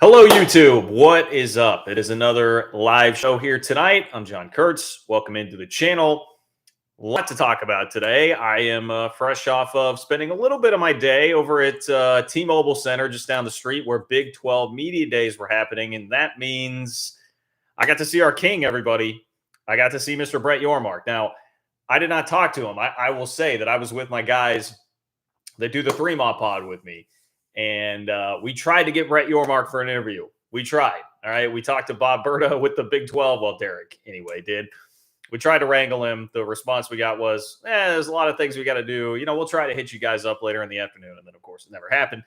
Hello, YouTube. What is up? It is another live show here tonight. I'm John Kurtz. Welcome into the channel. A lot to talk about today. I am fresh off of spending a little bit of my day over at T-Mobile Center just down the street where Big 12 Media Days were happening. And that means I got to see our king, everybody. I got to see Mr. Brett Yormark. Now, I did not talk to him. I will say that I was with my guys that do the 3-Maw pod with me. And we tried to get Brett Yormark for an interview. We tried. All right. We talked to Bob Berta with the Big 12. Well, Derek, anyway, did. We tried to wrangle him. The response we got was, there's a lot of things we got to do. We'll try to hit you guys up later in the afternoon. And then, of course, it never happened.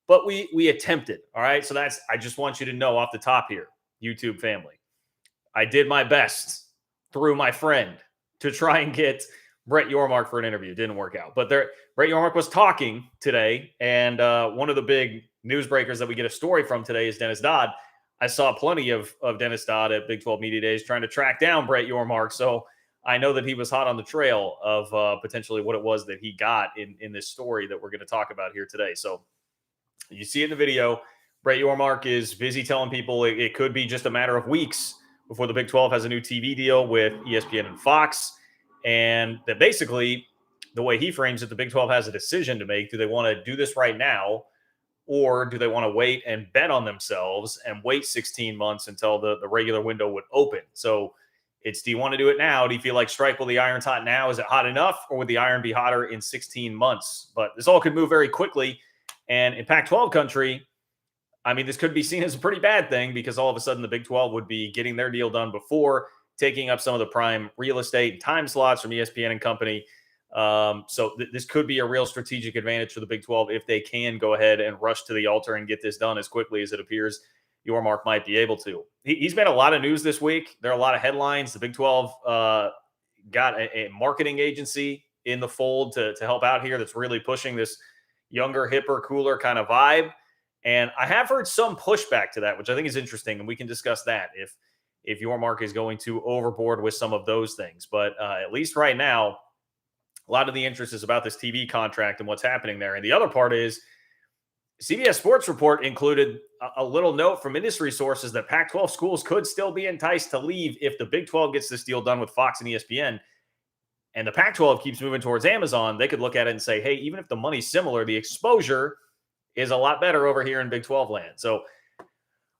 But we attempted. All right. So I just want you to know off the top here, YouTube family, I did my best through my friend to try and get Brett Yormark for an interview. It didn't work out. But Brett Yormark was talking today, and one of the big newsbreakers that we get a story from today is Dennis Dodd. I saw plenty of Dennis Dodd at Big 12 Media Days trying to track down Brett Yormark, so I know that he was hot on the trail of potentially what it was that he got in this story that we're going to talk about here today. So you see in the video, Brett Yormark is busy telling people it could be just a matter of weeks before the Big 12 has a new TV deal with ESPN and Fox. And that basically, the way he frames it, the Big 12 has a decision to make. Do they want to do this right now, or do they want to wait and bet on themselves and wait 16 months until the regular window would open? So it's, do you want to do it now? Do you feel like strike while the iron's hot now? Is it hot enough, or would the iron be hotter in 16 months? But this all could move very quickly. And in Pac-12 country, I mean, this could be seen as a pretty bad thing because all of a sudden the Big 12 would be getting their deal done before taking up some of the prime real estate and time slots from ESPN and company. So this could be a real strategic advantage for the Big 12 if they can go ahead and rush to the altar and get this done as quickly as it appears Yormark might be able to. He's made a lot of news this week. There are a lot of headlines. The Big 12 got a marketing agency in the fold to help out here that's really pushing this younger, hipper, cooler kind of vibe. And I have heard some pushback to that, which I think is interesting, and we can discuss that if Yormark is going to overboard with some of those things. But at least right now, a lot of the interest is about this TV contract and what's happening there. And the other part is CBS Sports Report included a little note from industry sources that Pac-12 schools could still be enticed to leave if the Big 12 gets this deal done with Fox and ESPN. And the Pac-12 keeps moving towards Amazon. They could look at it and say, hey, even if the money's similar, the exposure is a lot better over here in Big 12 land. So,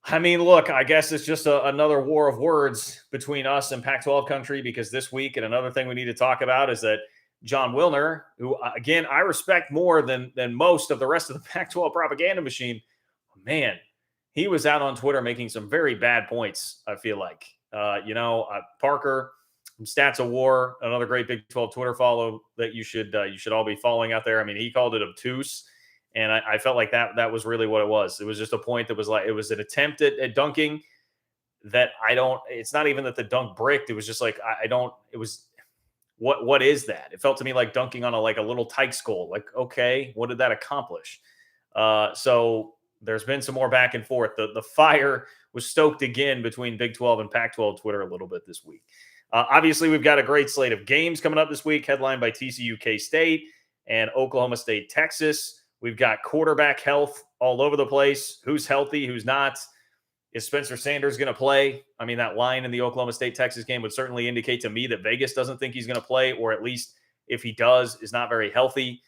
I mean, look, I guess it's just another war of words between us and Pac-12 country, because this week, and another thing we need to talk about is that John Wilner, who, again, I respect more than most of the rest of the Pac-12 propaganda machine, man, he was out on Twitter making some very bad points, I feel like. Parker from Stats of War, another great Big 12 Twitter follow that you should all be following out there. I mean, he called it obtuse. And I felt like that was really what it was. It was just a point that was like, it was an attempt at dunking that it's not even that the dunk bricked. It was just like, it was, what is that? It felt to me like dunking on a little tyke skull. Like, okay, what did that accomplish? So there's been some more back and forth. The fire was stoked again between Big 12 and Pac-12 Twitter a little bit this week. Obviously, we've got a great slate of games coming up this week, headlined by TCU, K-State, and Oklahoma State, Texas. We've got quarterback health all over the place. Who's healthy? Who's not? Is Spencer Sanders going to play? I mean, that line in the Oklahoma State-Texas game would certainly indicate to me that Vegas doesn't think he's going to play, or at least if he does, is not very healthy.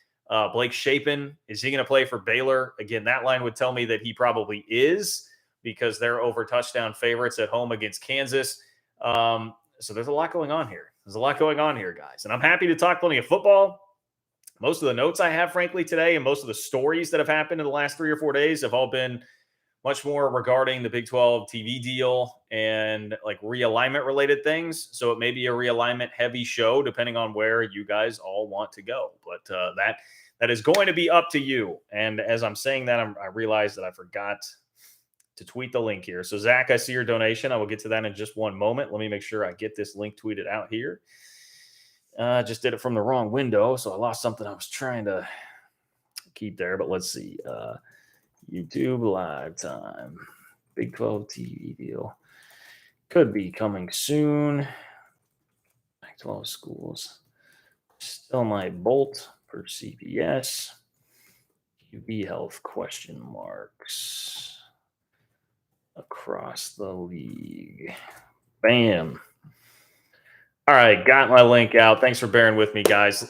Blake Shapen, is he going to play for Baylor? Again, that line would tell me that he probably is, because they're over touchdown favorites at home against Kansas. So there's a lot going on here. There's a lot going on here, guys. And I'm happy to talk plenty of football. Most of the notes I have, frankly, today, and most of the stories that have happened in the last 3 or 4 days have all been much more regarding the Big 12 TV deal and realignment related things. So it may be a realignment heavy show depending on where you guys all want to go. But that is going to be up to you. And as I'm saying that, I realized that I forgot to tweet the link here. So Zach, I see your donation. I will get to that in just one moment. Let me make sure I get this link tweeted out here. Just did it from the wrong window, so I lost something I was trying to keep there. But let's see. YouTube live time. Big 12 TV deal. Could be coming soon. Big 12 schools. Still might bolt per CBS. QB health question marks. across the league. Bam. All right, got my link out. Thanks for bearing with me, guys.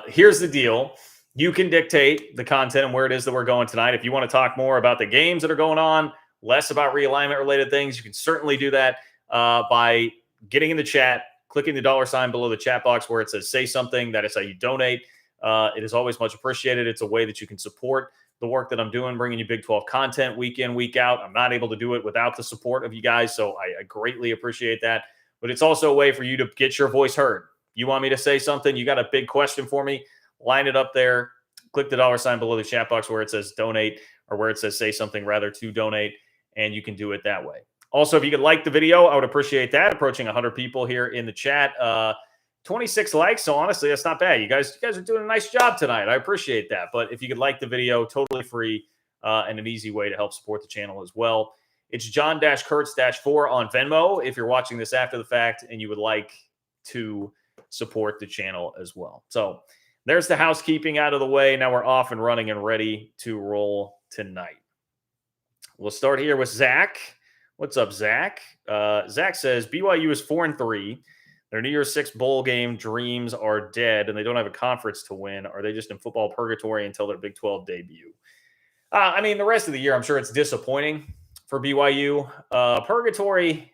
Here's the deal. You can dictate the content and where it is that we're going tonight. If you want to talk more about the games that are going on, less about realignment-related things, you can certainly do that by getting in the chat, clicking the $ below the chat box where it says say something. That is how you donate. It is always much appreciated. It's a way that you can support the work that I'm doing, bringing you Big 12 content week in, week out. I'm not able to do it without the support of you guys, so I greatly appreciate that. But it's also a way for you to get your voice heard. You want me to say something? You got a big question for me? Line it up there. Click the $ below the chat box where it says donate, or where it says say something rather, to donate, and you can do it that way. Also, if you could like the video, I would appreciate that. Approaching 100 people here in the chat. 26 likes, so honestly, that's not bad. You guys are doing a nice job tonight. I appreciate that. But if you could like the video, totally free and an easy way to help support the channel as well. It's John-Kurtz-4 on Venmo if you're watching this after the fact and you would like to support the channel as well. So there's the housekeeping out of the way. Now we're off and running and ready to roll tonight. We'll start here with Zach. What's up, Zach? Zach says BYU is 4-3. Their New Year's Six bowl game dreams are dead, and they don't have a conference to win. Are they just in football purgatory until their Big 12 debut? I mean, the rest of the year, I'm sure it's disappointing for BYU. Purgatory,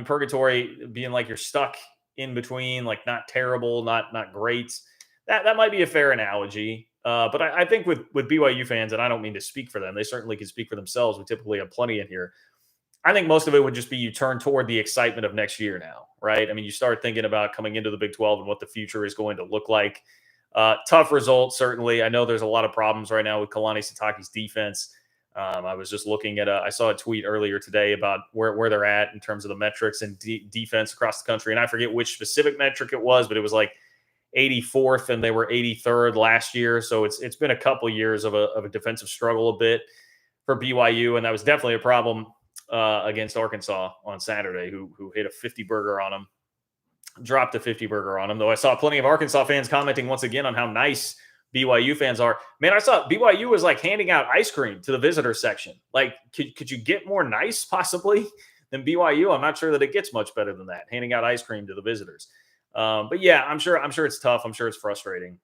purgatory being like you're stuck in between, like not terrible, not great. That might be a fair analogy. But I think with BYU fans, and I don't mean to speak for them, they certainly can speak for themselves. We typically have plenty in here. I think most of it would just be you turn toward the excitement of next year now, right? I mean, you start thinking about coming into the Big 12 and what the future is going to look like. Tough result, certainly. I know there's a lot of problems right now with Kalani Sitake's defense. I was just looking at I saw a tweet earlier today about where they're at in terms of the metrics and defense across the country. And I forget which specific metric it was, but it was like 84th and they were 83rd last year. So it's been a couple years of a defensive struggle a bit for BYU. And that was definitely a problem against Arkansas on Saturday, who hit a 50-burger on them, dropped a 50-burger on them. Though I saw plenty of Arkansas fans commenting once again on how nice BYU fans are. Man, I saw BYU was like handing out ice cream to the visitor section. Like, could you get more nice possibly than BYU? I'm not sure that it gets much better than that, handing out ice cream to the visitors. But yeah, I'm sure it's tough. I'm sure it's frustrating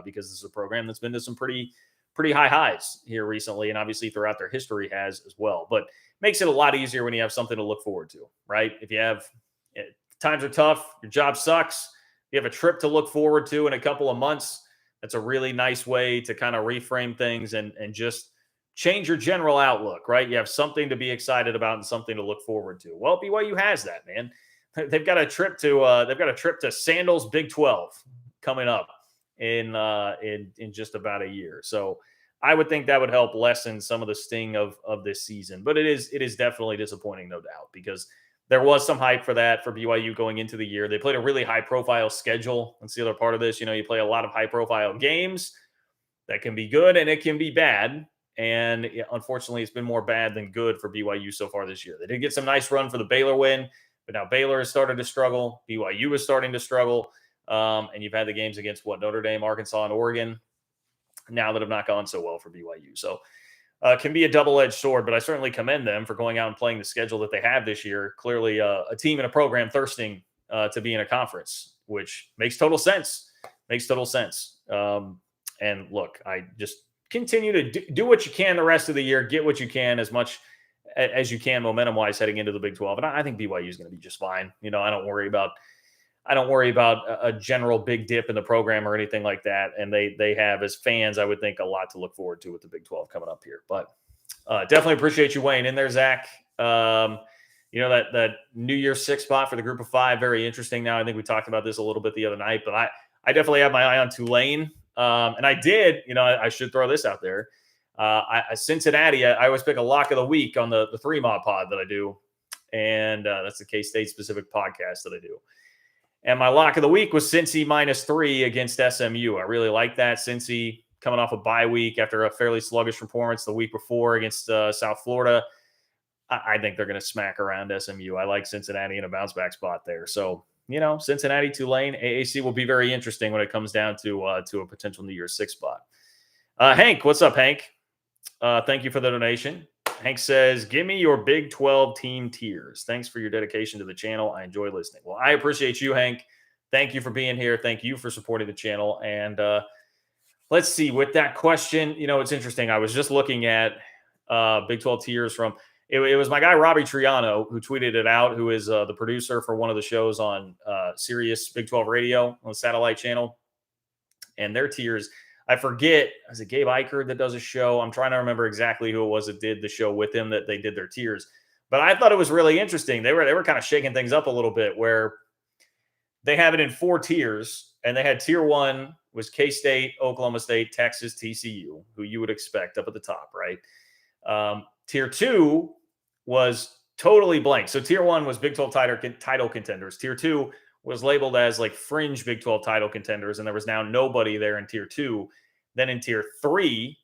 because this is a program that's been to some pretty high highs here recently, and obviously throughout their history has as well. But makes it a lot easier when you have something to look forward to, right? If you have times are tough, your job sucks, you have a trip to look forward to in a couple of months. That's a really nice way to kind of reframe things and just change your general outlook, right? You have something to be excited about and something to look forward to. Well, BYU has that, man. They've got a trip to Sandals Big 12 coming up in just about a year. So I would think that would help lessen some of the sting of this season. But it is definitely disappointing, no doubt, because there was some hype for that for BYU going into the year. They played a really high-profile schedule. That's the other part of this. You play a lot of high-profile games. That can be good and it can be bad. And unfortunately, it's been more bad than good for BYU so far this year. They did get some nice run for the Baylor win, but now Baylor has started to struggle. BYU is starting to struggle. And you've had the games against Notre Dame, Arkansas, and Oregon now that have not gone so well for BYU. So it can be a double-edged sword, but I certainly commend them for going out and playing the schedule that they have this year. Clearly a team and a program thirsting to be in a conference, which makes total sense. And look, I just continue to do what you can the rest of the year, get what you can as much as you can momentum-wise heading into the Big 12. And I think BYU is going to be just fine. I don't worry about a general big dip in the program or anything like that. And they have, as fans, I would think, a lot to look forward to with the Big 12 coming up here. But definitely appreciate you weighing in there, Zach. That New Year's Six spot for the Group of Five, very interesting. Now, I think we talked about this a little bit the other night, but I definitely have my eye on Tulane. And I did, I should throw this out there. Cincinnati, I always pick a lock of the week on the 3-mod pod that I do. And that's the K-State specific podcast that I do. And my lock of the week was Cincy -3 against SMU. I really like that. Cincy coming off a bye week after a fairly sluggish performance the week before against South Florida. I think they're going to smack around SMU. I like Cincinnati in a bounce back spot there. So, Cincinnati, Tulane, AAC will be very interesting when it comes down to a potential New Year's Six spot. Hank, what's up, Hank? Thank you for the donation. Hank says, give me your Big 12 team tiers. Thanks for your dedication to the channel. I enjoy listening. Well, I appreciate you, Hank. Thank you for being here. Thank you for supporting the channel. And let's see, with that question, it's interesting. I was just looking at Big 12 tiers from, it was my guy, Robbie Triano, who tweeted it out, who is the producer for one of the shows on Sirius Big 12 Radio on the satellite channel. And their tiers, I forget, is it Gabe Eichert that does a show? I'm trying to remember exactly who it was that did the show with him that they did their tiers. But I thought it was really interesting. They were kind of shaking things up a little bit, where they have it in 4 tiers, and they had tier 1 was K-State, Oklahoma State, Texas, TCU, who you would expect up at the top, right? Tier 2 was totally blank. So tier 1 was Big 12 title contenders. Tier 2 was labeled as like fringe Big 12 title contenders, and there was now nobody there in tier 2. Then in tier 3,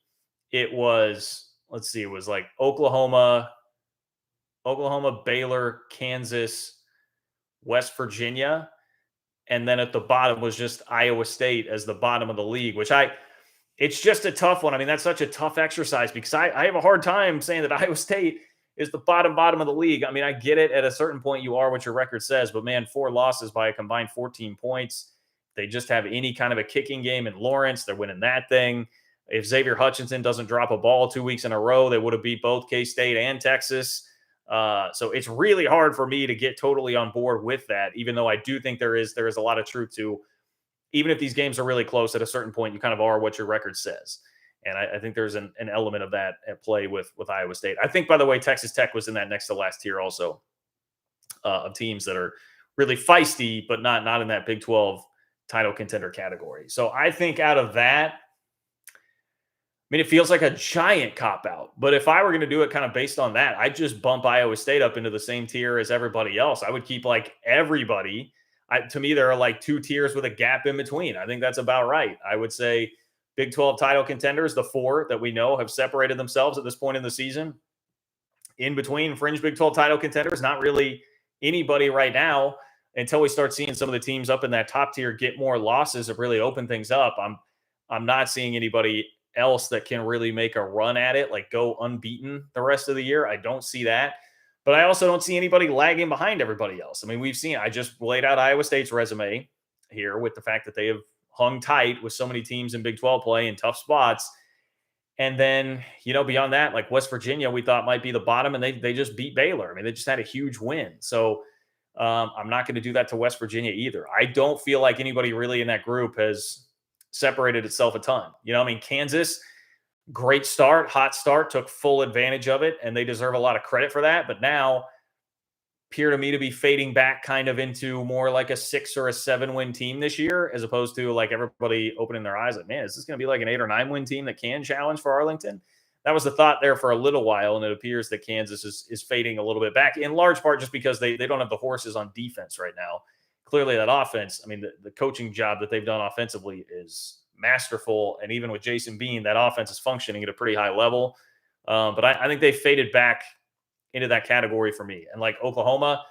it was, it was like Oklahoma, Baylor, Kansas, West Virginia. And then at the bottom was just Iowa State as the bottom of the league, which it's just a tough one. I mean, that's such a tough exercise, because I have a hard time saying that Iowa State is the bottom of the league. I mean, I get it. At a certain point, you are what your record says, but man, 4 losses by a combined 14 points. They just have any kind of a kicking game in Lawrence. They're winning that thing. If Xavier Hutchinson doesn't drop a ball 2 weeks in a row, they would have beat both K-State and Texas. So it's really hard for me to get totally on board with that, even though I do think there is a lot of truth to, even if these games are really close, at a certain point, you kind of are what your record says. And I think there's an element of that at play with Iowa State. I think, by the way, Texas Tech was in that next to last tier also, of teams that are really feisty, but not in that Big 12 title contender category. So I think out of that, I mean, it feels like a giant cop-out. But if I were going to do it kind of based on that, I'd just bump Iowa State up into the same tier as everybody else. I would keep like everybody. To me, there are like 2 tiers with a gap in between. I think that's about right. I would say Big 12 title contenders, the 4 that we know have separated themselves at this point in the season. In between fringe Big 12 title contenders, not really anybody right now, until we start seeing some of the teams up in that top tier get more losses and really open things up. I'm not seeing anybody else that can really make a run at it, like go unbeaten the rest of the year. I don't see that. But I also don't see anybody lagging behind everybody else. I mean, I just laid out Iowa State's resume here with the fact that they have hung tight with so many teams in Big 12 play in tough spots. And then, beyond that, like West Virginia, we thought might be the bottom, and they just beat Baylor. I mean, they just had a huge win. So I'm not going to do that to West Virginia either. I don't feel like anybody really in that group has separated itself a ton. Kansas, great start, hot start, took full advantage of it, and they deserve a lot of credit for that. But now appear to me to be fading back kind of into more like a 6 or a 7 win team this year, as opposed to like everybody opening their eyes like, man, is this going to be like an 8 or 9 win team that can challenge for Arlington? That was the thought there for a little while, and it appears that Kansas is fading a little bit back, in large part just because they don't have the horses on defense right now. Clearly that offense, I mean, the coaching job that they've done offensively is masterful. And even with Jason Bean, that offense is functioning at a pretty high level. But I think they faded back into that category for me. And like Oklahoma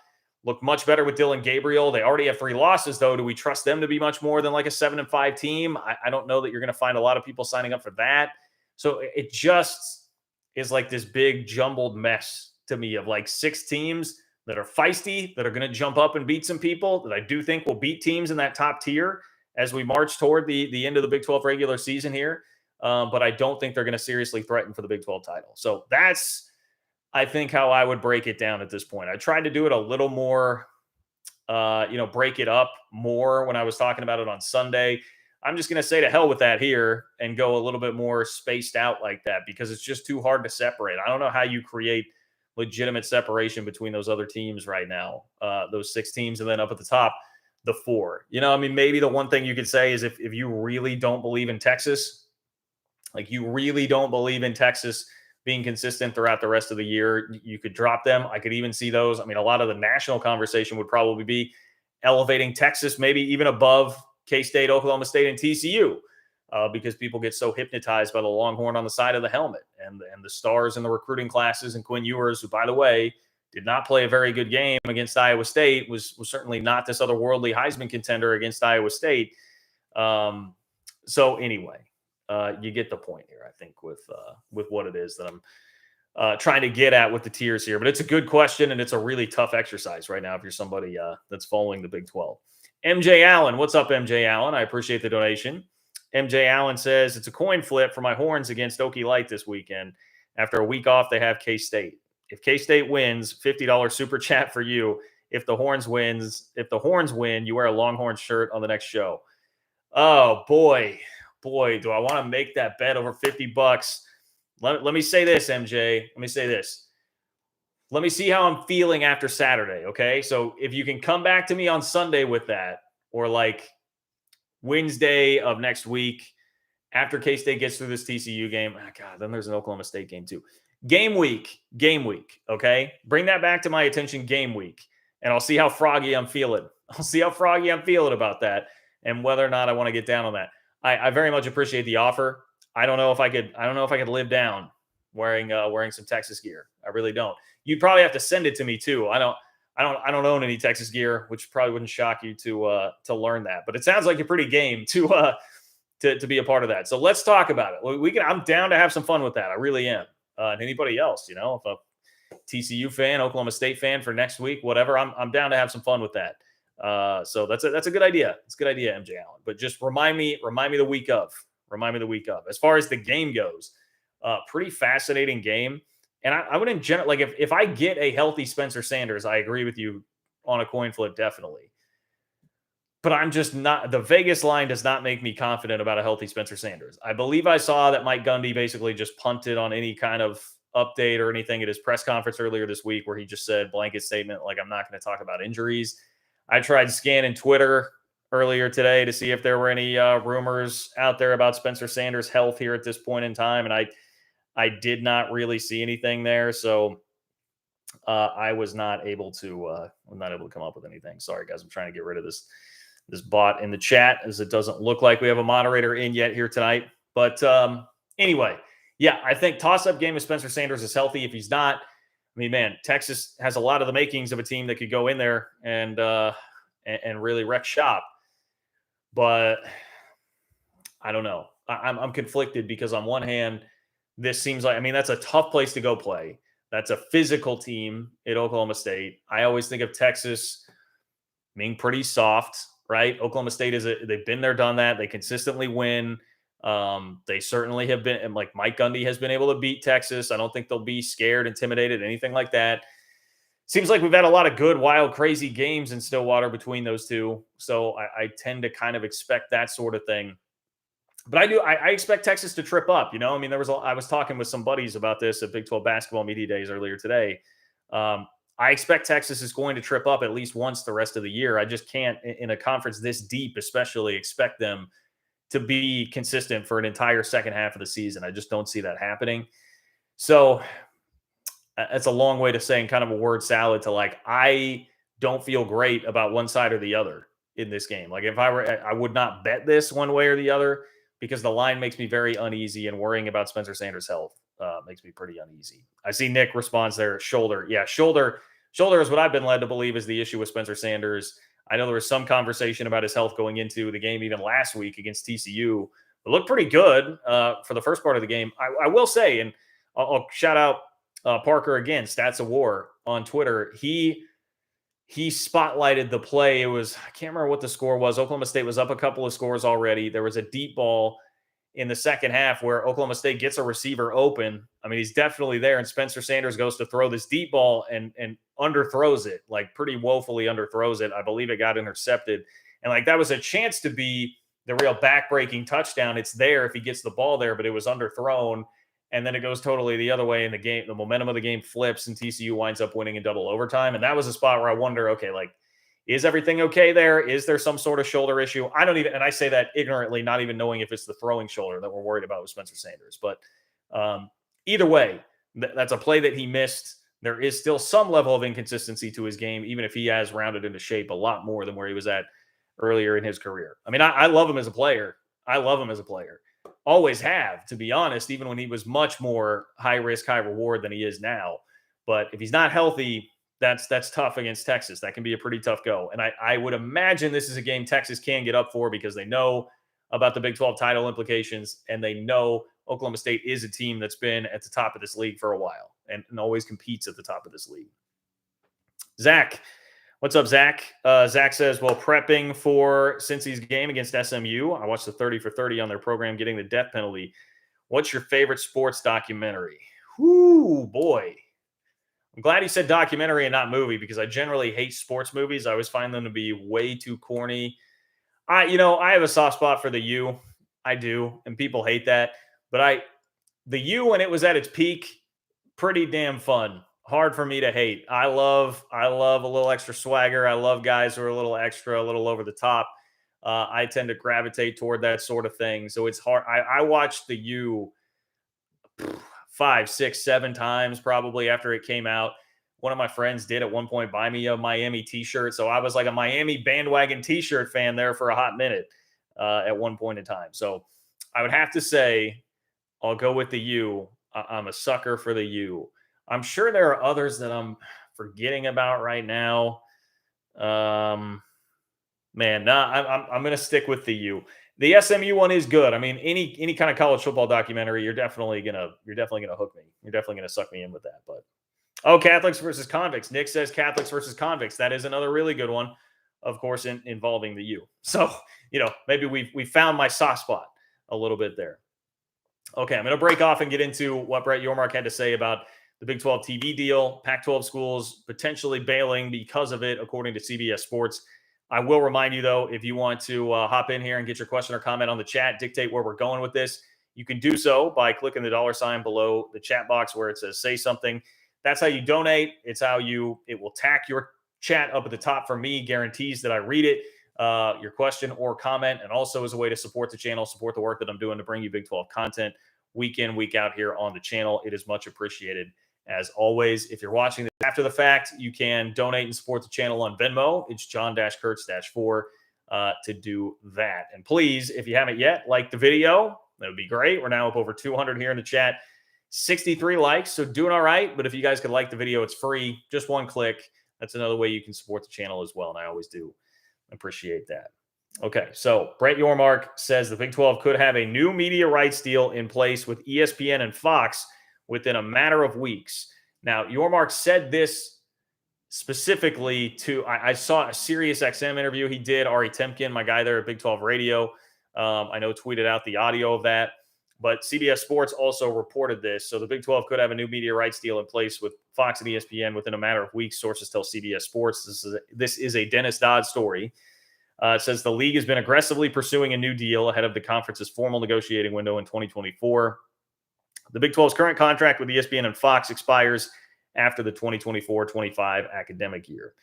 looked much better with Dylan Gabriel. They already have 3 losses, though. Do we trust them to be much more than like a 7-5 team? I don't know that you're going to find a lot of people signing up for that. So it just is like this big jumbled mess to me of like 6 teams that are feisty, that are going to jump up and beat some people, that I do think will beat teams in that top tier as we march toward the end of the Big 12 regular season here. But I don't think they're going to seriously threaten for the Big 12 title. So that's, I think, how I would break it down at this point. I tried to do it a little more, break it up more when I was talking about it on Sunday. I'm just going to say to hell with that here and go a little bit more spaced out like that, because it's just too hard to separate. I don't know how you create legitimate separation between those other teams right now, those 6 teams, and then up at the top, the 4. Maybe the one thing you could say is if you really don't believe in Texas, like you really don't believe in Texas being consistent throughout the rest of the year, you could drop them. I could even see those. I mean, a lot of the national conversation would probably be elevating Texas, maybe even above K-State, Oklahoma State, and TCU, because people get so hypnotized by the Longhorn on the side of the helmet and the stars in the recruiting classes. And Quinn Ewers, who, by the way, did not play a very good game against Iowa State, was certainly not this otherworldly Heisman contender against Iowa State. So anyway, you get the point here, I think, with what it is that trying to get at with the tiers here. But it's a good question, and it's a really tough exercise right now if you're somebody that's following the Big 12. MJ Allen, what's up, MJ Allen? I appreciate the donation. MJ Allen says it's a coin flip for my Horns against Okie Light this weekend. After a week off, they have K-State. If K-State wins, $50 super chat for you. If the Horns win, you wear a Longhorn shirt on the next show. Oh boy, do I want to make that bet over $50? Let me say this, MJ. Let me say this. Let me see how I'm feeling after Saturday, okay? So if you can come back to me on Sunday with that, or like Wednesday of next week after K-State gets through this TCU game, God, then there's an Oklahoma State game too. Game week, okay? Bring that back to my attention game week, and I'll see how froggy I'm feeling. I'll see how froggy I'm feeling about that and whether or not I want to get down on that. I very much appreciate the offer. I don't know if I could live down wearing some Texas gear. I really don't. You'd probably have to send it to me too. I don't own any Texas gear, which probably wouldn't shock you to learn that. But it sounds like you're pretty game to be a part of that. So let's talk about it. I'm down to have some fun with that. I really am. And anybody else, if a TCU fan, Oklahoma State fan for next week, whatever, I'm down to have some fun with that. So that's a good idea. It's a good idea, MJ Allen. But just remind me the week of. As far as the game goes, pretty fascinating game. And I would in general, like if I get a healthy Spencer Sanders, I agree with you on a coin flip, definitely. But I'm just not, the Vegas line does not make me confident about a healthy Spencer Sanders. I believe I saw that Mike Gundy basically just punted on any kind of update or anything at his press conference earlier this week, where he just said blanket statement, like, I'm not going to talk about injuries. I tried scanning Twitter earlier today to see if there were any rumors out there about Spencer Sanders' health here at this point in time. And I did not really see anything there. So I was not able to come up with anything. Sorry, guys. I'm trying to get rid of this bot in the chat, as it doesn't look like we have a moderator in yet here tonight. But anyway, yeah, I think toss-up game if Spencer Sanders is healthy. If he's not, I mean, man, Texas has a lot of the makings of a team that could go in there and really wreck shop. But I don't know. I'm conflicted because on one hand, this seems like, I mean, that's a tough place to go play. That's a physical team at Oklahoma State. I always think of Texas being pretty soft, right? Oklahoma State they've been there, done that. They consistently win. They certainly have been, and like Mike Gundy has been able to beat Texas. I don't think they'll be scared, intimidated, anything like that. Seems like we've had a lot of good, wild, crazy games in Stillwater between those two. So I tend to kind of expect that sort of thing. But I expect Texas to trip up. I mean, I was talking with some buddies about this at Big 12 Basketball Media Days earlier today. I expect Texas is going to trip up at least once the rest of the year. I just can't, in a conference this deep, especially, expect them to be consistent for an entire second half of the season. I just don't see that happening. So that's a long way to saying kind of a word salad to, like, I don't feel great about one side or the other in this game. Like, if I would not bet this one way or the other, because the line makes me very uneasy, and worrying about Spencer Sanders' health makes me pretty uneasy. I see Nick responds there, shoulder. Yeah, shoulder is what I've been led to believe is the issue with Spencer Sanders. I know there was some conversation about his health going into the game even last week against TCU. It looked pretty good for the first part of the game. I will say, and I'll shout out Parker again, Stats of War on Twitter. He spotlighted the play. It was, I can't remember what the score was. Oklahoma State was up a couple of scores already. There was a deep ball in the second half where Oklahoma State gets a receiver open. I mean, he's definitely there, and Spencer Sanders goes to throw this deep ball and underthrows it, like pretty woefully underthrows it. I believe it got intercepted. And like, that was a chance to be the real backbreaking touchdown. It's there if he gets the ball there, but it was underthrown. And then it goes totally the other way in the game. The momentum of the game flips, and TCU winds up winning in double overtime. And that was a spot where I wonder, okay, like, is everything okay there? Is there some sort of shoulder issue? I don't even, and I say that ignorantly, not even knowing if it's the throwing shoulder that we're worried about with Spencer Sanders. But either way, that's a play that he missed. There is still some level of inconsistency to his game, even if he has rounded into shape a lot more than where he was at earlier in his career. I mean, I love him as a player. Always have, to be honest, even when he was much more high risk, high reward than he is now. But if he's not healthy, that's tough against Texas. That can be a pretty tough go. And I would imagine this is a game Texas can get up for, because they know about the Big 12 title implications, and they know Oklahoma State is a team that's been at the top of this league for a while and always competes at the top of this league. Zach, what's up, Zach? Zach says, well, prepping for Cincy's game against SMU. I watched the 30 for 30 on their program getting the death penalty. What's your favorite sports documentary? Whoo, boy. I'm glad he said documentary and not movie because I generally hate sports movies. I always find them to be way too corny. I have a soft spot for the U. I do, and people hate that. But the U, when it was at its peak, pretty damn fun. Hard for me to hate. I love a little extra swagger. I love guys who are a little extra, a little over the top. I tend to gravitate toward that sort of thing. So it's hard. I watched the U 5, 6, 7 times probably after it came out. One of my friends did at one point buy me a Miami t-shirt. So I was like a Miami bandwagon t-shirt fan there for a hot minute at one point in time. So I would have to say I'll go with the U. I'm a sucker for the U. I'm sure there are others that I'm forgetting about right now. I'm going to stick with the U. The SMU one is good. I mean, any kind of college football documentary, you're definitely gonna hook me. You're definitely gonna suck me in with that. But Catholics versus convicts. Nick says Catholics versus convicts. That is another really good one, of course, involving the U. So maybe we found my soft spot a little bit there. Okay, I'm going to break off and get into what Brett Yormark had to say about the Big 12 TV deal, Pac-12 schools potentially bailing because of it, according to CBS Sports. I will remind you, though, if you want to hop in here and get your question or comment on the chat, dictate where we're going with this, you can do so by clicking the $sign below the chat box where it says say something. That's how you donate. It's how it will tack your chat up at the top for me, guarantees that I read it, your question or comment, and also as a way to support the channel, support the work that I'm doing to bring you Big 12 content week in, week out here on the channel. It is much appreciated. As always, if you're watching this after the fact, you can donate and support the channel on Venmo. It's John-Kurtz-4 to do that. And please, if you haven't yet, like the video. That would be great. We're now up over 200 here in the chat. 63 likes, so doing all right. But if you guys could like the video, it's free. Just one click. That's another way you can support the channel as well, and I always do appreciate that. Okay, so Brett Yormark says the Big 12 could have a new media rights deal in place with ESPN and Fox within a matter of weeks. Now, Yormark said this specifically to, I saw a Sirius XM interview he did, Ari Temkin, my guy there at Big 12 Radio. I know tweeted out the audio of that, but CBS Sports also reported this. So the Big 12 could have a new media rights deal in place with Fox and ESPN within a matter of weeks. Sources tell CBS Sports. This is a Dennis Dodd story. It says the league has been aggressively pursuing a new deal ahead of the conference's formal negotiating window in 2024. The Big 12's current contract with ESPN and Fox expires after the 2024-25 academic year.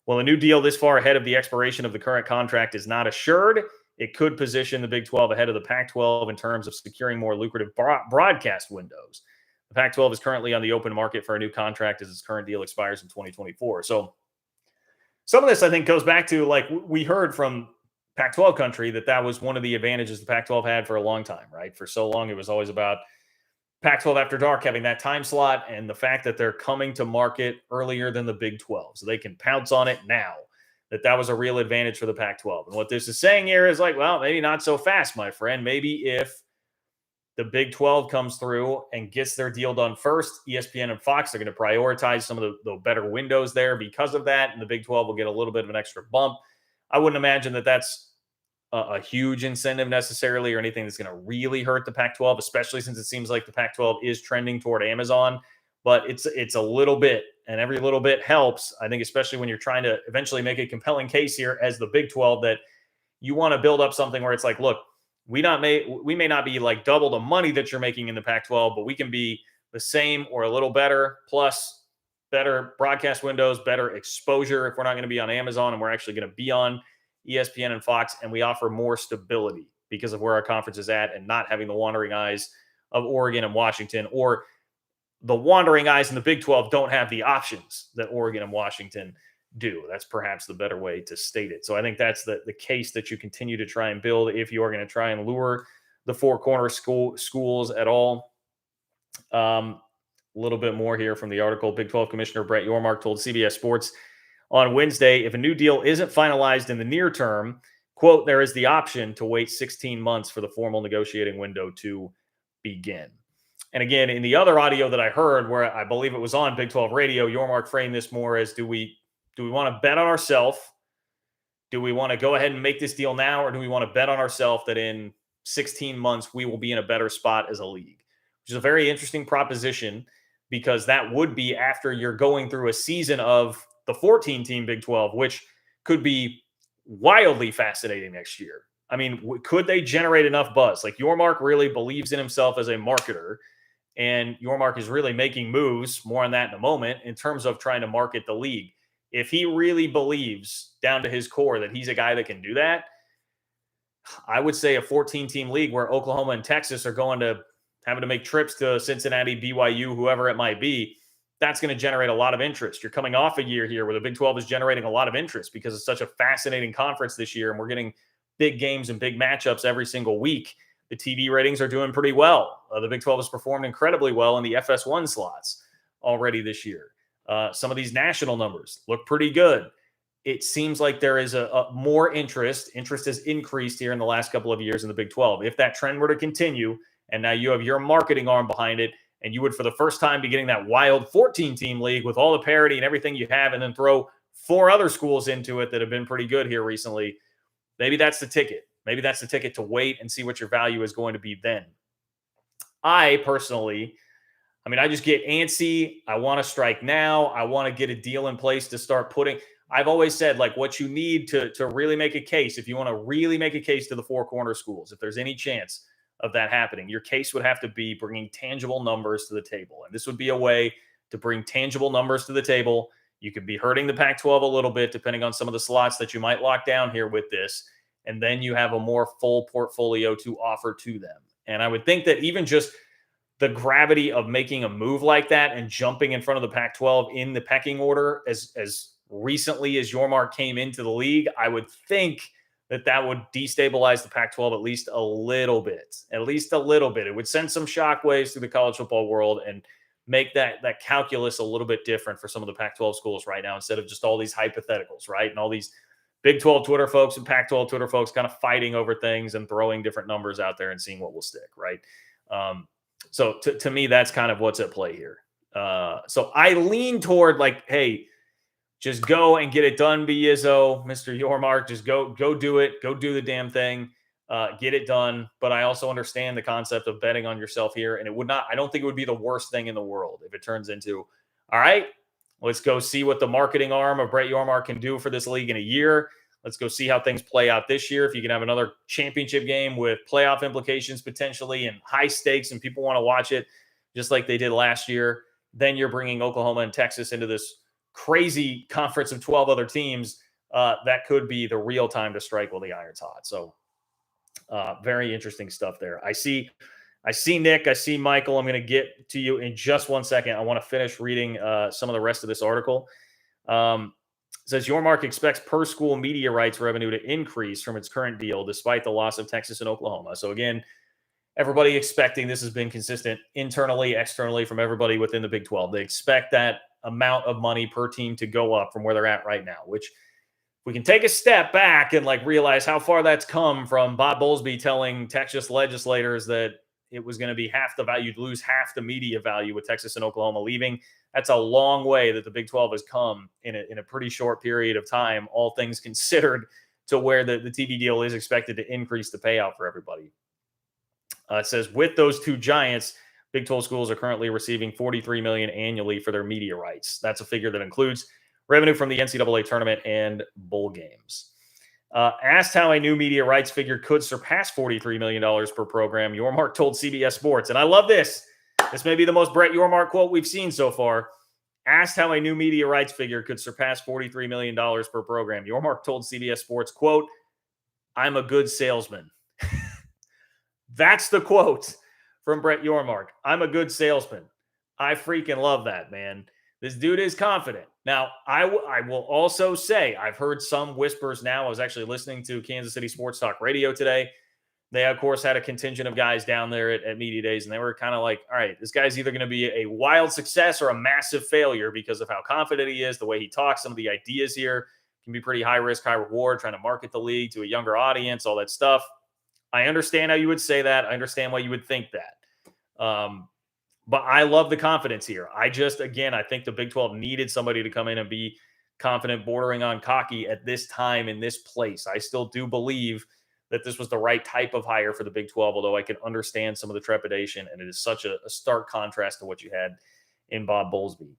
While a new deal this far ahead of the expiration of the current contract is not assured, it could position the Big 12 ahead of the Pac-12 in terms of securing more lucrative broadcast windows. The Pac-12 is currently on the open market for a new contract as its current deal expires in 2024. So some of this, I think, goes back to, like, we heard from Pac-12 country that was one of the advantages the Pac-12 had for a long time, right? For so long, it was always about Pac-12 After Dark having that time slot and the fact that they're coming to market earlier than the Big 12. So they can pounce on it now. That was a real advantage for the Pac-12. And what this is saying here is like, well, maybe not so fast, my friend. Maybe if the Big 12 comes through and gets their deal done first, ESPN and Fox are going to prioritize some of the better windows there because of that, and the Big 12 will get a little bit of an extra bump. I wouldn't imagine that that's a huge incentive necessarily or anything that's going to really hurt the Pac-12, especially since it seems like the Pac-12 is trending toward Amazon. But it's a little bit, and every little bit helps. I think especially when you're trying to eventually make a compelling case here as the Big 12 that you want to build up something where it's like, look, we may not be like double the money that you're making in the Pac-12, but we can be the same or a little better, plus better broadcast windows, better exposure if we're not going to be on Amazon and we're actually going to be on ESPN and Fox, and we offer more stability because of where our conference is at and not having the wandering eyes of Oregon and Washington, or the wandering eyes in the Big 12 don't have the options that Oregon and Washington do. That's perhaps the better way to state it. So I think that's the case that you continue to try and build if you are going to try and lure the Four Corner schools at all. A little bit more here from the article. Big 12 Commissioner Brett Yormark told CBS Sports on Wednesday, if a new deal isn't finalized in the near term, quote, there is the option to wait 16 months for the formal negotiating window to begin. And again, in the other audio that I heard, where I believe it was on Big 12 radio, Yormark framed this more as, do we want to bet on ourselves? Do we want to go ahead and make this deal now, or do we want to bet on ourselves that in 16 months we will be in a better spot as a league? Which is a very interesting proposition, because that would be after you're going through a season of the 14-team Big 12, which could be wildly fascinating next year. I mean, could they generate enough buzz? Like, Yormark really believes in himself as a marketer, and Yormark is really making moves, more on that in a moment, in terms of trying to market the league. If he really believes down to his core that he's a guy that can do that, I would say a 14-team league where Oklahoma and Texas are having to make trips to Cincinnati, BYU, whoever it might be, that's going to generate a lot of interest. You're coming off a year here where the Big 12 is generating a lot of interest because it's such a fascinating conference this year, and we're getting big games and big matchups every single week. The TV ratings are doing pretty well. The Big 12 has performed incredibly well in the FS1 slots already this year. Some of these national numbers look pretty good. It seems like there is a more interest. Interest has increased here in the last couple of years in the Big 12. If that trend were to continue, and now you have your marketing arm behind it, and you would, for the first time, be getting that wild 14-team league with all the parity and everything you have, and then throw 4 other schools into it that have been pretty good here recently, maybe that's the ticket. Maybe that's the ticket to wait and see what your value is going to be then. I personally, I just get antsy. I want to strike now. I want to get a deal in place to start putting. I've always said, like, what you need to really make a case, if you want to really make a case to the 4 corner schools, if there's any chance of that happening, your case would have to be bringing tangible numbers to the table. And this would be a way to bring tangible numbers to the table. You could be hurting the Pac-12 a little bit, depending on some of the slots that you might lock down here with this. And then you have a more full portfolio to offer to them. And I would think that even just the gravity of making a move like that and jumping in front of the Pac-12 in the pecking order as recently as Yormark came into the league, I would think that would destabilize the Pac-12 at least a little bit. At least a little bit. It would send some shockwaves through the college football world and make that calculus a little bit different for some of the Pac-12 schools right now, instead of just all these hypotheticals, right? And all these Big 12 Twitter folks and Pac-12 Twitter folks kind of fighting over things and throwing different numbers out there and seeing what will stick, right? So to me, that's kind of what's at play here. So I lean toward, like, hey, just go and get it done, Izzo, Mr. Yormark. Just go do it. Go do the damn thing. Get it done. But I also understand the concept of betting on yourself here. And I don't think it would be the worst thing in the world if it turns into, all right, let's go see what the marketing arm of Brett Yormark can do for this league in a year. Let's go see how things play out this year. If you can have another championship game with playoff implications potentially and high stakes and people want to watch it just like they did last year, then you're bringing Oklahoma and Texas into this crazy conference of 12 other teams. That could be the real time to strike while the iron's hot. So very interesting stuff there. I see Nick. I see Michael. I'm going to get to you in just one second. I want to finish reading some of the rest of this article. It says Yormark expects per school media rights revenue to increase from its current deal despite the loss of Texas and Oklahoma. So again, everybody expecting, this has been consistent internally, externally, from everybody within the Big 12. They expect that amount of money per team to go up from where they're at right now, which we can take a step back and realize how far that's come from Bob Bowlesby telling Texas legislators that it was going to be half the value, you'd lose half the media value with Texas and Oklahoma leaving. That's a long way that the Big 12 has come in a pretty short period of time, all things considered, to where the TV deal is expected to increase the payout for everybody. It says with those two giants, Big 12 schools are currently receiving $43 million annually for their media rights. That's a figure that includes revenue from the NCAA tournament and bowl games. Asked how a new media rights figure could surpass $43 million per program, Yormark told CBS Sports, and I love this. This may be the most Brett Yormark quote we've seen so far. Asked how a new media rights figure could surpass $43 million per program, Yormark told CBS Sports, quote, "I'm a good salesman." That's the quote from Brett Yormark. I'm a good salesman. I freaking love that, man. This dude is confident. Now, I will also say, I've heard some whispers now. I was actually listening to Kansas City Sports Talk Radio today. They, of course, had a contingent of guys down there at Media Days, and they were kind of like, all right, this guy's either going to be a wild success or a massive failure because of how confident he is, the way he talks, some of the ideas here can be pretty high risk, high reward, trying to market the league to a younger audience, all that stuff. I understand how you would say that. I understand why you would think that. But I love the confidence here. Again, I think the Big 12 needed somebody to come in and be confident, bordering on cocky at this time in this place. I still do believe that this was the right type of hire for the Big 12, although I can understand some of the trepidation, and it is such a stark contrast to what you had in Bob Bowlesby.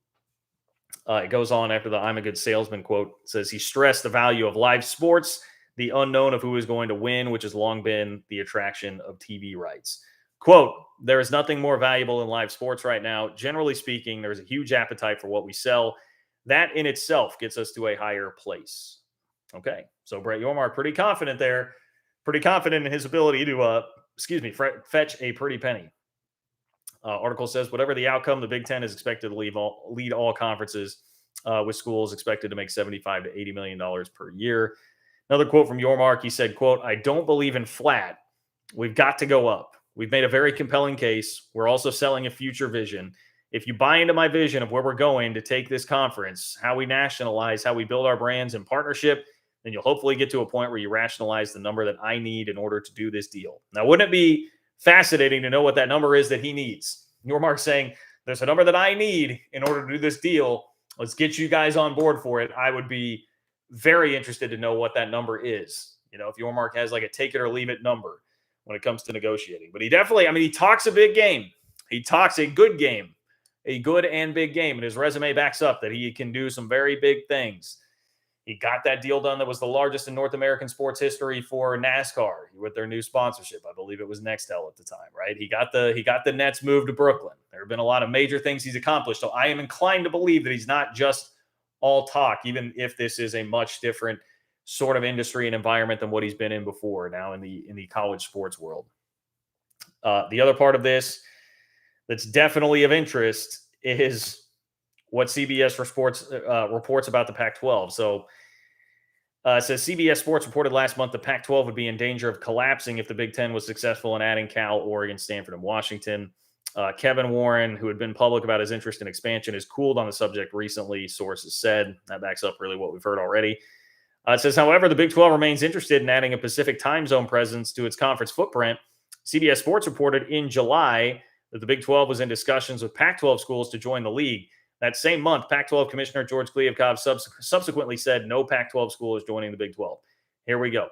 It goes on after the "I'm a good salesman" quote. It says he stressed the value of live sports, the unknown of who is going to win, which has long been the attraction of TV rights. Quote, there is nothing more valuable in live sports right now. Generally speaking, there's a huge appetite for what we sell. That in itself gets us to a higher place. Okay, so Brett Yormark, pretty confident there, pretty confident in his ability to, fetch a pretty penny. Article says, whatever the outcome, the Big Ten is expected to lead all conferences, with schools expected to make $75 to $80 million per year. Another quote from Yormark, he said, quote, I don't believe in flat. We've got to go up. We've made a very compelling case. We're also selling a future vision. If you buy into my vision of where we're going to take this conference, how we nationalize, how we build our brands in partnership, then you'll hopefully get to a point where you rationalize the number that I need in order to do this deal. Now, wouldn't it be fascinating to know what that number is that he needs? Yormark saying, there's a number that I need in order to do this deal. Let's get you guys on board for it. I would be very interested to know what that number is. You know, if Yormark has like a take it or leave it number when it comes to negotiating. But he definitely, he talks a big game. He talks a good game, a good and big game. And his resume backs up that he can do some very big things. He got that deal done that was the largest in North American sports history for NASCAR with their new sponsorship. I believe it was Nextel at the time, right? He got the Nets moved to Brooklyn. There have been a lot of major things he's accomplished. So I am inclined to believe that he's not just all talk, even if this is a much different sort of industry and environment than what he's been in before now in the college sports world. The other part of this that's definitely of interest is what CBS reports about the Pac-12. So it says CBS Sports reported last month the Pac-12 would be in danger of collapsing if the Big Ten was successful in adding Cal, Oregon, Stanford, and Washington. Kevin Warren, who had been public about his interest in expansion, has cooled on the subject recently, sources said. That backs up really what we've heard already. It says, however, the Big 12 remains interested in adding a Pacific time zone presence to its conference footprint. CBS Sports reported in July that the Big 12 was in discussions with Pac-12 schools to join the league. That same month, Pac-12 Commissioner George Kliavkov subsequently said no Pac-12 school is joining the Big 12. Here we go.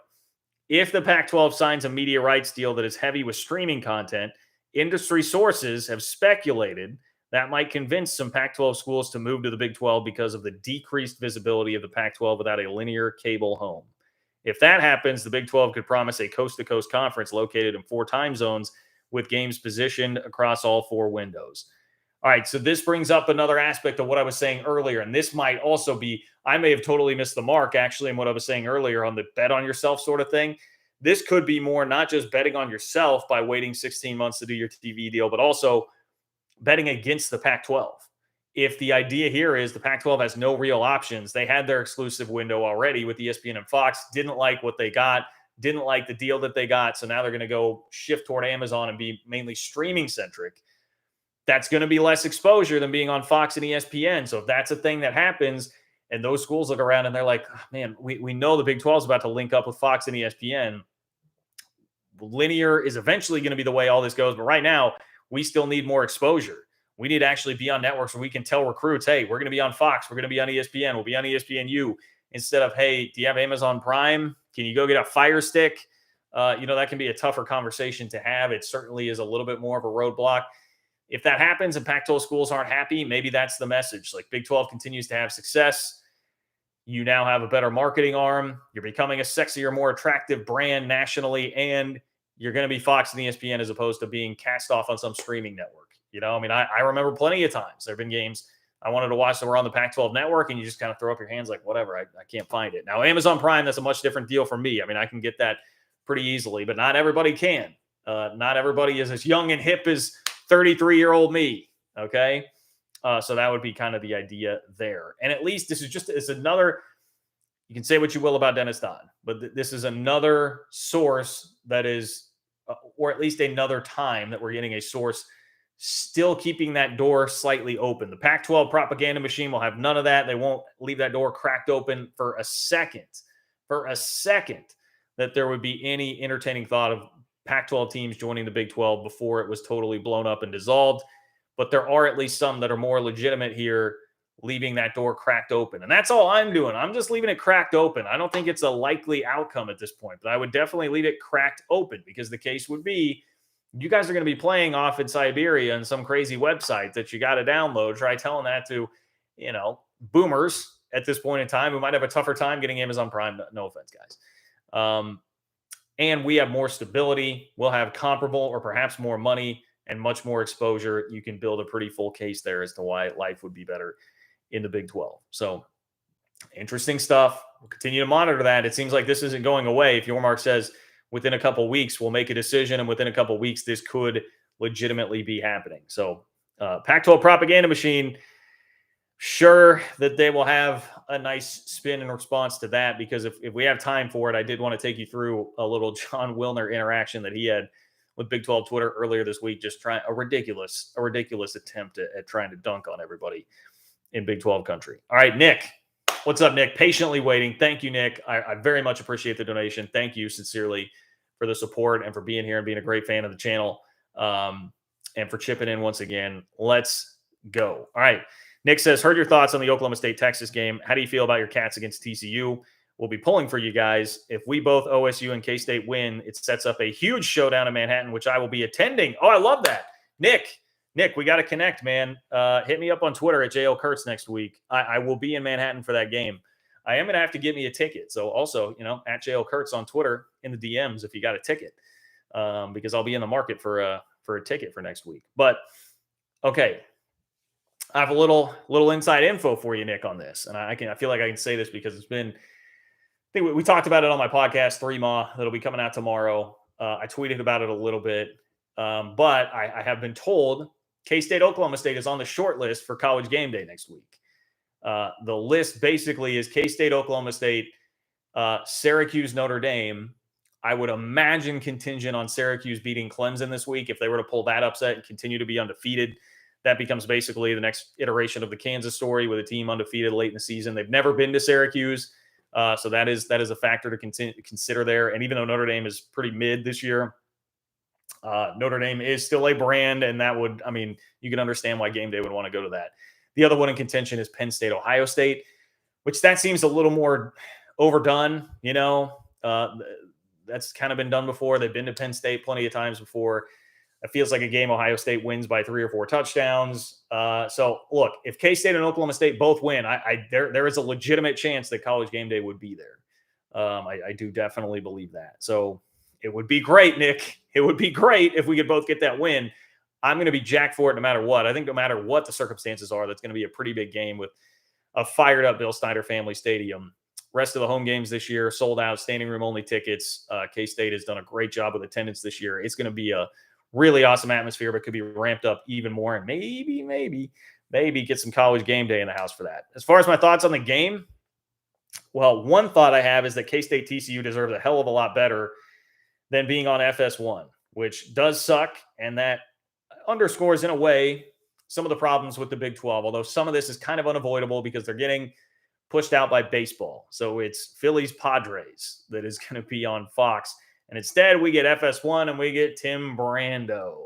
If the Pac-12 signs a media rights deal that is heavy with streaming content, industry sources have speculated that might convince some Pac-12 schools to move to the Big 12 because of the decreased visibility of the Pac-12 without a linear cable home. If that happens, the Big 12 could promise a coast-to-coast conference located in 4 time zones with games positioned across all 4 windows. All right, so this brings up another aspect of what I was saying earlier, and this might also be, I may have totally missed the mark, actually, in what I was saying earlier on the bet on yourself sort of thing. This could be more not just betting on yourself by waiting 16 months to do your TV deal, but also betting against the Pac-12. If the idea here is the Pac-12 has no real options, they had their exclusive window already with ESPN and Fox, didn't like what they got, didn't like the deal that they got, so now they're going to go shift toward Amazon and be mainly streaming-centric. That's going to be less exposure than being on Fox and ESPN. So if that's a thing that happens and those schools look around and they're like, oh, man, we know the Big 12 is about to link up with Fox and ESPN. Linear is eventually going to be the way all this goes. But right now, we still need more exposure. We need to actually be on networks where we can tell recruits, hey, we're going to be on Fox. We're going to be on ESPN. We'll be on ESPNU. Instead of, hey, do you have Amazon Prime? Can you go get a Fire Stick? That can be a tougher conversation to have. It certainly is a little bit more of a roadblock. If that happens and Pac-12 schools aren't happy, maybe that's the message. Like Big 12 continues to have success. You now have a better marketing arm. You're becoming a sexier, more attractive brand nationally, and you're going to be Fox and ESPN as opposed to being cast off on some streaming network. I remember plenty of times there have been games I wanted to watch that were on the Pac-12 network, and you just kind of throw up your hands like, whatever, I can't find it. Now, Amazon Prime, that's a much different deal for me. I can get that pretty easily, but not everybody can. Not everybody is as young and hip as 33-year-old me, okay? So that would be kind of the idea there. And at least it's another, you can say what you will about Dennis Dodd, but this is another source that is, or at least another time that we're getting a source still keeping that door slightly open. The Pac-12 propaganda machine will have none of that. They won't leave that door cracked open for a second, that there would be any entertaining thought of Pac-12 teams joining the Big 12 before it was totally blown up and dissolved. But there are at least some that are more legitimate here, leaving that door cracked open. And that's all I'm doing. I'm just leaving it cracked open. I don't think it's a likely outcome at this point, but I would definitely leave it cracked open, because the case would be you guys are going to be playing off in Siberia and some crazy website that you got to download. Try telling that to, boomers at this point in time who might have a tougher time getting Amazon Prime. No offense, guys. And we have more stability. We'll have comparable or perhaps more money and much more exposure. You can build a pretty full case there as to why life would be better in the Big 12. So interesting stuff. We'll continue to monitor that. It seems like this isn't going away. If Yormark says within a couple of weeks, we'll make a decision, and within a couple of weeks, this could legitimately be happening. So Pac-12 propaganda machine, sure that they will have a nice spin in response to that, because if we have time for it, I did want to take you through a little John Wilner interaction that he had with Big 12 Twitter earlier this week, just trying a ridiculous attempt at trying to dunk on everybody in Big 12 country. All right, Nick. What's up, Nick? Patiently waiting. Thank you, Nick. I very much appreciate the donation. Thank you sincerely for the support and for being here and being a great fan of the channel, and for chipping in once again. Let's go. All right. Nick says, heard your thoughts on the Oklahoma State-Texas game. How do you feel about your Cats against TCU? We'll be pulling for you guys. If we both, OSU and K-State, win, it sets up a huge showdown in Manhattan, which I will be attending. Oh, I love that. Nick, we got to connect, man. Hit me up on Twitter at JL Kurtz next week. I will be in Manhattan for that game. I am going to have to get me a ticket. So also, at JL Kurtz on Twitter in the DMs if you got a ticket, because I'll be in the market for a ticket for next week. But, okay. I have a little inside info for you, Nick, on this. And I feel like I can say this because it's been, I think we talked about it on my podcast, 3Ma, that'll be coming out tomorrow. I tweeted about it a little bit. But I have been told K-State, Oklahoma State is on the short list for College Game Day next week. The list basically is K-State, Oklahoma State, Syracuse, Notre Dame. I would imagine contingent on Syracuse beating Clemson this week. If they were to pull that upset and continue to be undefeated, that becomes basically the next iteration of the Kansas story with a team undefeated late in the season. They've never been to Syracuse. So that is a factor to consider there. And even though Notre Dame is pretty mid this year, Notre Dame is still a brand, and that would, you can understand why Game Day would want to go to that. The other one in contention is Penn State, Ohio State, which that seems a little more overdone. That's kind of been done before. They've been to Penn State plenty of times before. It feels like a game Ohio State wins by 3 or 4 touchdowns. So, look, if K-State and Oklahoma State both win, there is a legitimate chance that College Game Day would be there. I do definitely believe that. So, it would be great, Nick. It would be great if we could both get that win. I'm going to be jacked for it no matter what. I think no matter what the circumstances are, that's going to be a pretty big game with a fired-up Bill Snyder Family Stadium. Rest of the home games this year, sold out, standing room only tickets. K-State has done a great job with attendance this year. It's going to be a really awesome atmosphere, but could be ramped up even more, and maybe get some College Game Day in the house for that. As far as my thoughts on the game, well, one thought I have is that K-State TCU deserves a hell of a lot better than being on FS1, which does suck, and that underscores in a way some of the problems with the Big 12, although some of this is kind of unavoidable because they're getting pushed out by baseball. So it's Phillies Padres that is going to be on Fox. And instead, we get FS1 and we get Tim Brando.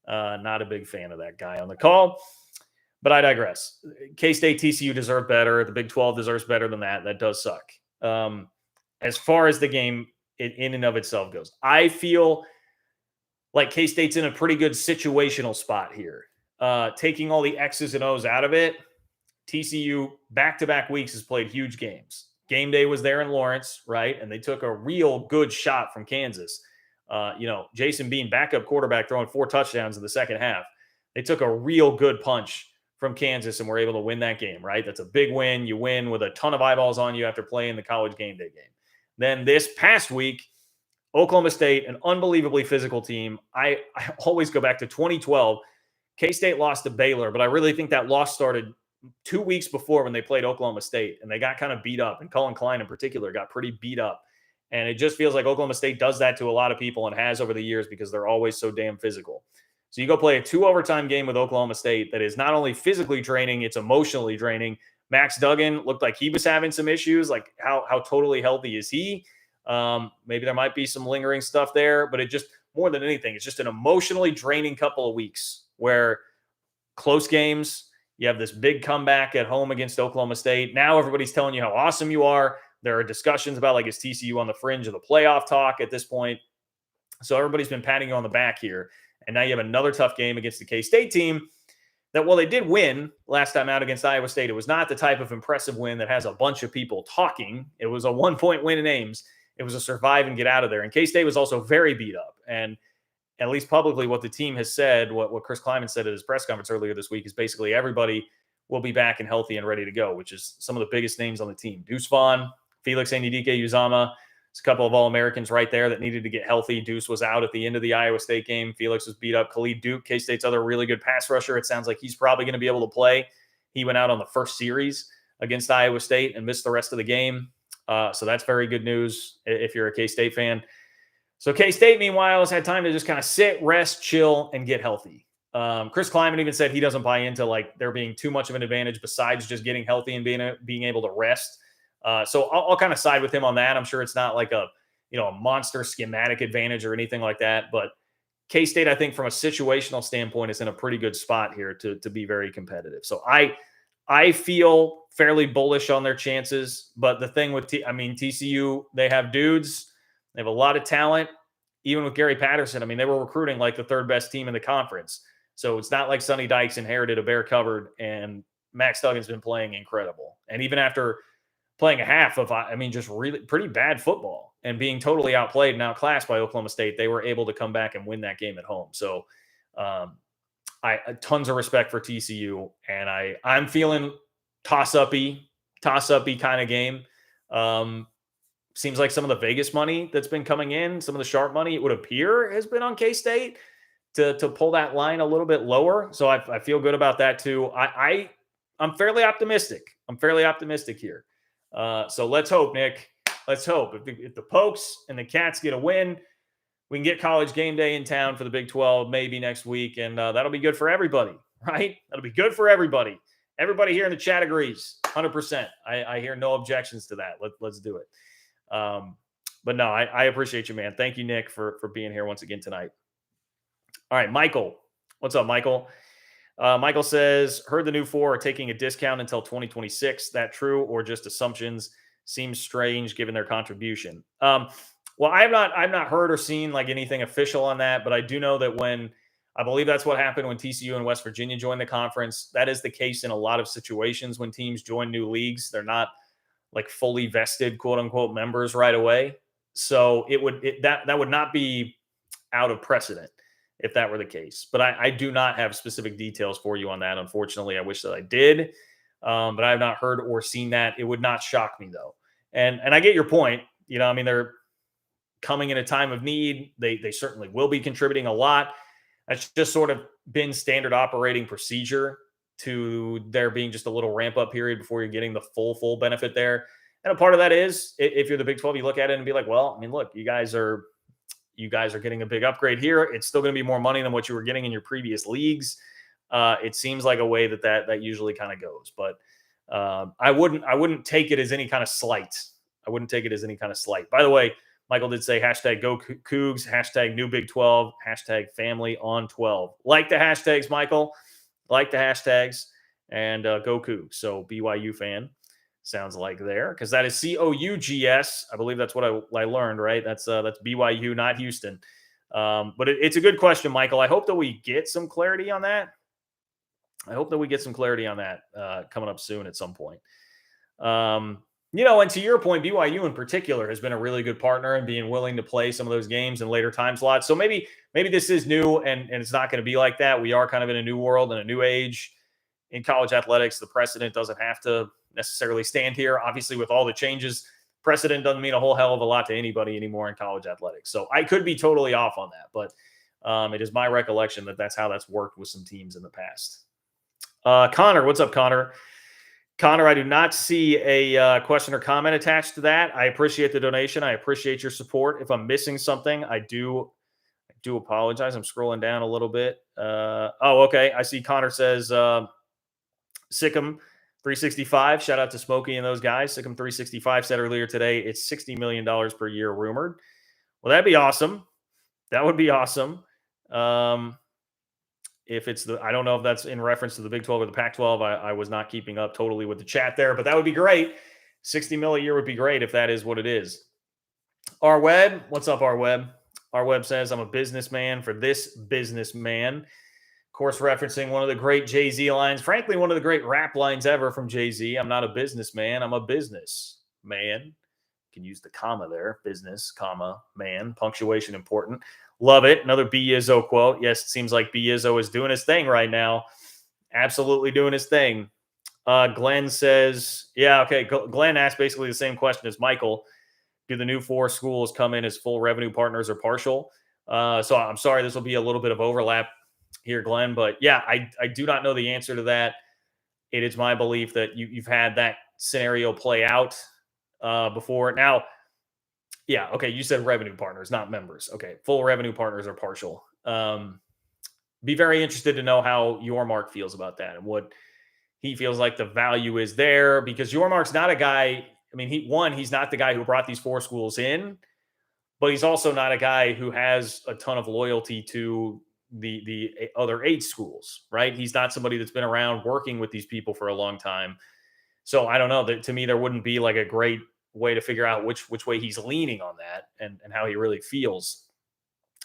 Not a big fan of that guy on the call, but I digress. K-State, TCU deserve better. The Big 12 deserves better than that. That does suck. As far as the game in and of itself goes, I feel like K-State's in a pretty good situational spot here. Taking all the X's and O's out of it, TCU back-to-back weeks has played huge games. Game Day was there in Lawrence, right? And they took a real good shot from Kansas. Jason Bean, backup quarterback, throwing 4 touchdowns in the second half. They took a real good punch from Kansas and were able to win that game, right? That's a big win. You win with a ton of eyeballs on you after playing the College Game Day game. Then this past week, Oklahoma State, an unbelievably physical team. I always go back to 2012. K-State lost to Baylor, but I really think that loss started 2 weeks before when they played Oklahoma State, and they got kind of beat up. And Cullen Klein in particular got pretty beat up. And it just feels like Oklahoma State does that to a lot of people and has over the years because they're always so damn physical. So you go play a 2-overtime game with Oklahoma State that is not only physically draining, it's emotionally draining. Max Duggan looked like he was having some issues. Like how totally healthy is he? Maybe there might be some lingering stuff there, but it just, more than anything, it's just an emotionally draining couple of weeks where close games, you have this big comeback at home against Oklahoma State. Now everybody's telling you how awesome you are. There are discussions about, like, is TCU on the fringe of the playoff talk at this point? So everybody's been patting you on the back here. And now you have another tough game against the K-State team that, while they did win last time out against Iowa State, it was not the type of impressive win that has a bunch of people talking. It was a 1-point win in Ames. It was a survive and get out of there. And K-State was also very beat up. And at least publicly, what the team has said, what Chris Kleiman said at his press conference earlier this week, is basically everybody will be back and healthy and ready to go, which is some of the biggest names on the team. Deuce Vaughn, Felix Anudike-Uzama. It's a couple of All-Americans right there that needed to get healthy. Deuce was out at the end of the Iowa State game. Felix was beat up. Khalid Duke, K-State's other really good pass rusher. It sounds like he's probably going to be able to play. He went out on the first series against Iowa State and missed the rest of the game. So that's very good news if you're a K-State fan. So K-State, meanwhile, has had time to just kind of sit, rest, chill, and get healthy. Chris Kleiman even said he doesn't buy into, like, there being too much of an advantage besides just getting healthy and being able to rest. So I'll kind of side with him on that. I'm sure it's not like a monster schematic advantage or anything like that. But K-State, I think, from a situational standpoint, is in a pretty good spot here to be very competitive. So I feel fairly bullish on their chances. But the thing with TCU, they have dudes. They have a lot of talent. Even with Gary Patterson, I mean, they were recruiting like the third best team in the conference. So it's not like Sonny Dykes inherited a bare cupboard, and Max Duggan's been playing incredible. And even after playing a half of, just really pretty bad football and being totally outplayed and outclassed by Oklahoma State, they were able to come back and win that game at home. So I tons of respect for TCU, and I'm feeling toss-uppy kind of game. Seems like some of the Vegas money that's been coming in, some of the sharp money, it would appear, has been on K-State to pull that line a little bit lower. So I feel good about that too. I'm fairly optimistic. Here. So let's hope, Nick. Let's hope. If the Pokes and the Cats get a win, we can get College Game Day in town for the Big 12 maybe next week, and that'll be good for everybody, right? That'll be good for everybody. Everybody here in the chat agrees, 100%. I hear no objections to that. Let's do it. But no, I appreciate you, man. Thank you, Nick, for being here once again tonight. All right, Michael. What's up, Michael? Michael says, heard the new four are taking a discount until 2026. That true or just assumptions? Seems strange given their contribution. Well, I've not heard or seen like anything official on that, but I do know that I believe that's what happened when TCU and West Virginia joined the conference. That is the case in a lot of situations when teams join new leagues. They're not like fully vested, quote unquote, members right away. So that would not be out of precedent if that were the case. But I do not have specific details for you on that. Unfortunately, I wish that I did. But I have not heard or seen that. It would not shock me though. And I get your point. They're coming in a time of need. They certainly will be contributing a lot. That's just sort of been standard operating procedure to there being just a little ramp up period before you're getting the full benefit there. And a part of that is, if you're the Big 12, you look at it and be like, well, look, you guys are getting a big upgrade here. It's still going to be more money than what you were getting in your previous leagues. It seems like a way that usually kind of goes, but I wouldn't take it as any kind of slight. By the way, Michael did say hashtag go Cougs, hashtag new Big 12, hashtag family on 12. Like the hashtags, Michael. Like the hashtags, and go Cougs. So BYU fan sounds like there, because that is COUGS. I believe that's what I learned, right? That's BYU, not Houston. But it's a good question, Michael. I hope that we get some clarity on that. Coming up soon at some point. And to your point, BYU in particular has been a really good partner and being willing to play some of those games in later time slots. So maybe this is new and it's not going to be like that. We are kind of in a new world and a new age in college athletics. The precedent doesn't have to necessarily stand here. Obviously, with all the changes, precedent doesn't mean a whole hell of a lot to anybody anymore in college athletics. So I could be totally off on that, but it is my recollection that that's how that's worked with some teams in the past. Connor, what's up, Connor? Connor, I do not see a question or comment attached to that. I appreciate the donation. I appreciate your support. If I'm missing something, I do apologize. I'm scrolling down a little bit. Okay. I see Connor says, Sikkim, 365. Shout out to Smokey and those guys. Sikkim 365 said earlier today it's $60 million per year rumored. Well, that'd be awesome. That would be awesome. If it's I don't know if that's in reference to the Big 12 or the Pac 12. I was not keeping up totally with the chat there, but that would be great. 60 mil a year would be great if that is what it is. R Web, what's up, R Web? R Web says, I'm a businessman for this businessman. Of course, referencing one of the great Jay-Z lines, frankly, one of the great rap lines ever from Jay-Z. I'm not a businessman, I'm a business man. Can use the comma there, business, comma, man, punctuation important. Love it. Another B Izzo quote. Yes, it seems like B Izzo is doing his thing right now. Absolutely doing his thing. Glenn says, yeah, okay. Glenn asked basically the same question as Michael. Do the new 4 schools come in as full revenue partners or partial? So I'm sorry, this will be a little bit of overlap here, Glenn. But yeah, I do not know the answer to that. It is my belief that you've had that scenario play out before. Now, yeah, okay, you said revenue partners, not members. Okay, full revenue partners or partial. Be very interested to know how Yormark feels about that and what he feels like the value is there, because Yormark's not a guy. I mean, he's not the guy who brought these 4 schools in, but he's also not a guy who has a ton of loyalty to the other 8 schools, right? He's not somebody that's been around working with these people for a long time. So I don't know. To me, there wouldn't be like a great way to figure out which way he's leaning on that and how he really feels